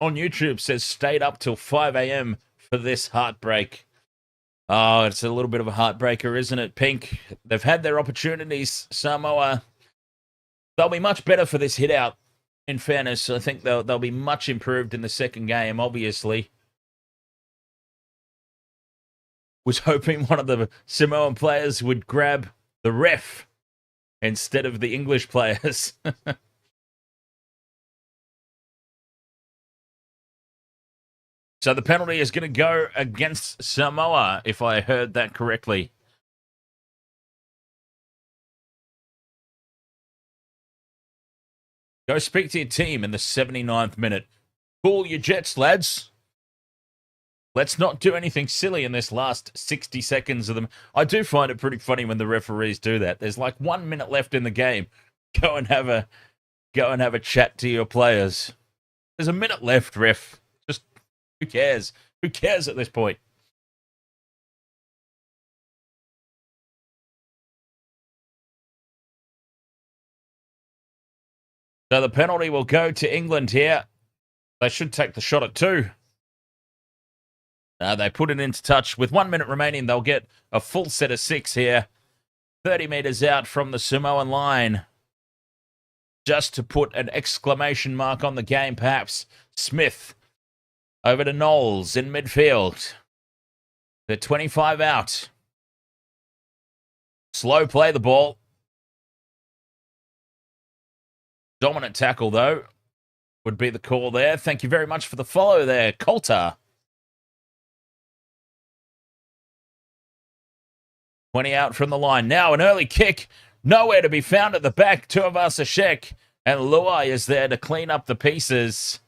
on YouTube says stayed up till 5 a.m. for this heartbreak. Oh, it's a little bit of a heartbreaker, isn't it, Pink? They've had their opportunities. Samoa, they'll be much better for this hit out, in fairness. I think they'll be much improved in the second game, obviously. Was hoping one of the Samoan players would grab the ref instead of the English players. So the penalty is going to go against Samoa, if I heard that correctly. Go speak to your team in the 79th minute. Cool your jets, lads. Let's not do anything silly in this last 60 seconds of them. I do find it pretty funny when the referees do that. There's like 1 minute left in the game. Go and have a chat to your players. There's a minute left, ref. Just who cares? Who cares at this point? So the penalty will go to England here. They should take the shot at 2. They put it into touch. With 1 minute remaining, they'll get a full set of 6 here. 30 metres out from the Samoan line. Just to put an exclamation mark on the game, perhaps. Smith over to Knowles in midfield. They're 25 out. Slow play the ball. Dominant tackle, though, would be the call there. Thank you very much for the follow there, Coulter. 20 out from the line. Now an early kick. Nowhere to be found at the back. Tuivasa-Sheck and Luai is there to clean up the pieces.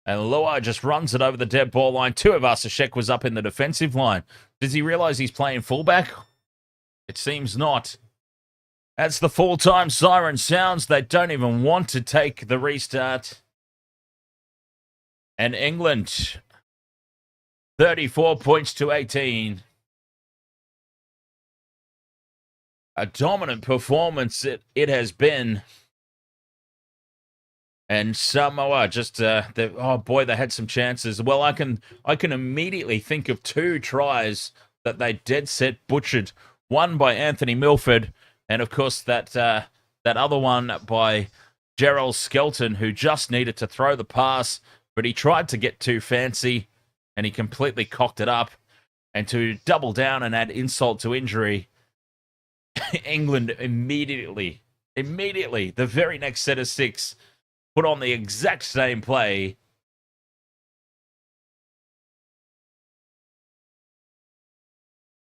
And Luai just runs it over the dead ball line. Tuivasa-Sheck was up in the defensive line. Does he realise he's playing fullback? It seems not. As the full-time siren sounds, they don't even want to take the restart. And England, 34 points to 18. A dominant performance it has been. And Samoa just, oh boy, they had some chances. Well, I can immediately think of 2 tries that they dead set butchered. One by Anthony Milford, and of course that other one by Gerald Skelton, who just needed to throw the pass, but he tried to get too fancy, and he completely cocked it up. And to double down and add insult to injury, England immediately, the very next set of 6, put on the exact same play.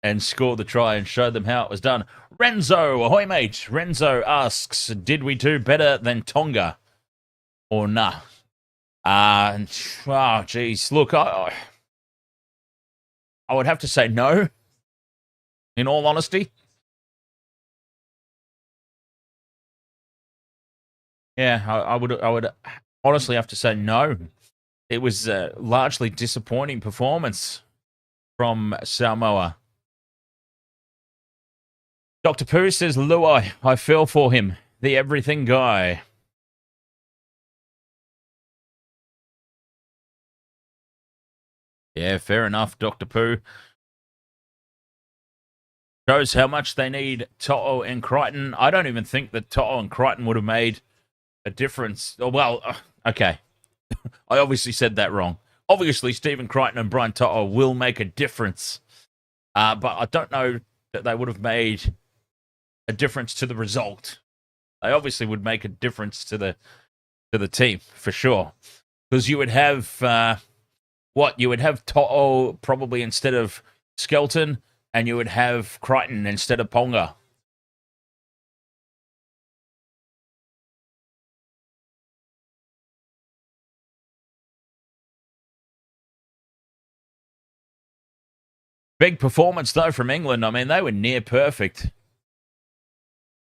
And scored the try and showed them how it was done. Renzo, ahoy mate. Renzo asks, did we do better than Tonga? Or nah? Oh, geez. Look, I would have to say no, in all honesty. Yeah, I would honestly have to say no. It was a largely disappointing performance from Samoa. Dr. Pooh says, Luai, I feel for him, the everything guy. Yeah, fair enough, Dr. Pooh. Shows how much they need To'o and Crichton. I don't even think that To'o and Crichton would have made a difference. Well, okay. I obviously said that wrong. Obviously, Stephen Crichton and Brian To'o will make a difference. But I don't know that they would have made a difference to the result. They obviously would make a difference to the team, for sure. Because you would have... You would have To'o probably instead of Skelton, and you would have Crichton instead of Ponga. Big performance, though, from England. I mean, they were near perfect.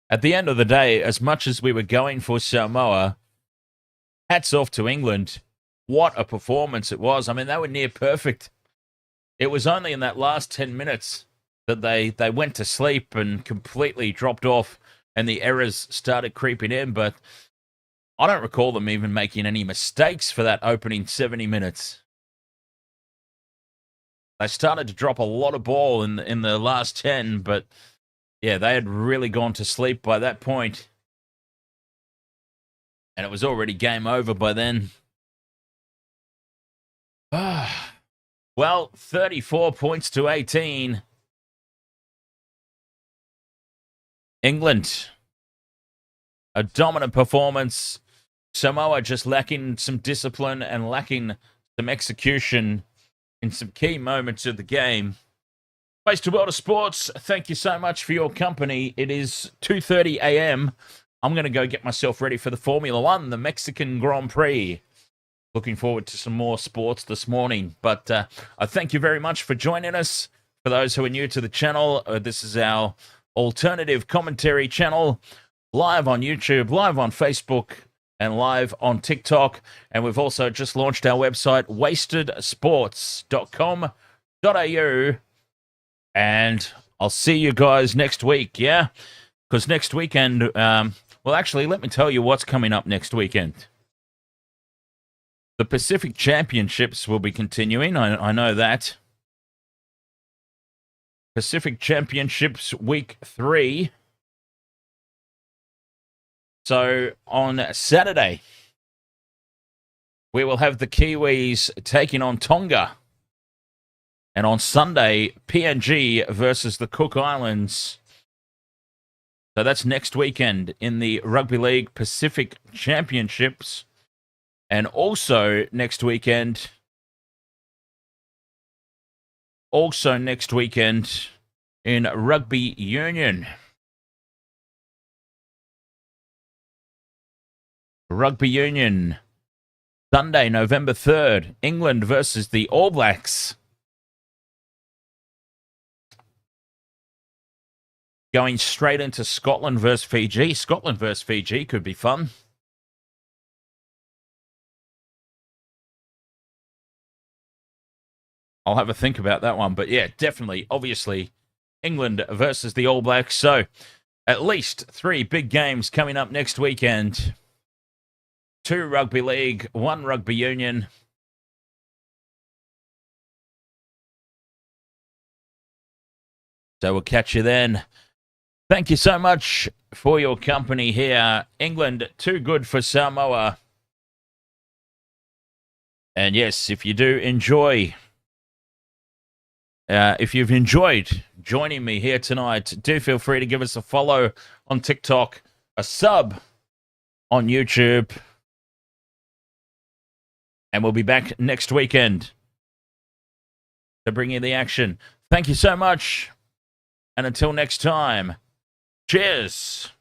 At the end of the day, as much as we were going for Samoa, hats off to England. What a performance it was. I mean, they were near perfect. It was only in that last 10 minutes that they went to sleep and completely dropped off and the errors started creeping in. But I don't recall them even making any mistakes for that opening 70 minutes. They started to drop a lot of ball in the last 10, but yeah, they had really gone to sleep by that point. And it was already game over by then. Well, 34 points to 18. England, a dominant performance. Samoa just lacking some discipline and lacking some execution in some key moments of the game. Face to World of Sports, thank you so much for your company. It is 2:30 a.m. I'm going to go get myself ready for the Formula One, the Mexican Grand Prix. Looking forward to some more sports this morning. But I thank you very much for joining us. For those who are new to the channel, this is our alternative commentary channel, live on YouTube, live on Facebook, and live on TikTok. And we've also just launched our website, wastedsports.com.au. And I'll see you guys next week, yeah? Because next weekend, well, actually, let me tell you what's coming up next weekend. The Pacific Championships will be continuing. I know that. Pacific Championships Week 3. So on Saturday, we will have the Kiwis taking on Tonga. And on Sunday, PNG versus the Cook Islands. So that's next weekend in the Rugby League Pacific Championships. And also next weekend, in Rugby Union. Rugby Union, Sunday, November 3rd, England versus the All Blacks. Going straight into Scotland versus Fiji. Scotland versus Fiji could be fun. I'll have a think about that one. But yeah, definitely, obviously, England versus the All Blacks. So at least 3 big games coming up next weekend. 2 Rugby League, 1 Rugby Union. So we'll catch you then. Thank you so much for your company here. England, too good for Samoa. And yes, if you do enjoy... if you've enjoyed joining me here tonight, do feel free to give us a follow on TikTok, a sub on YouTube, and we'll be back next weekend to bring you the action. Thank you so much, and until next time, cheers!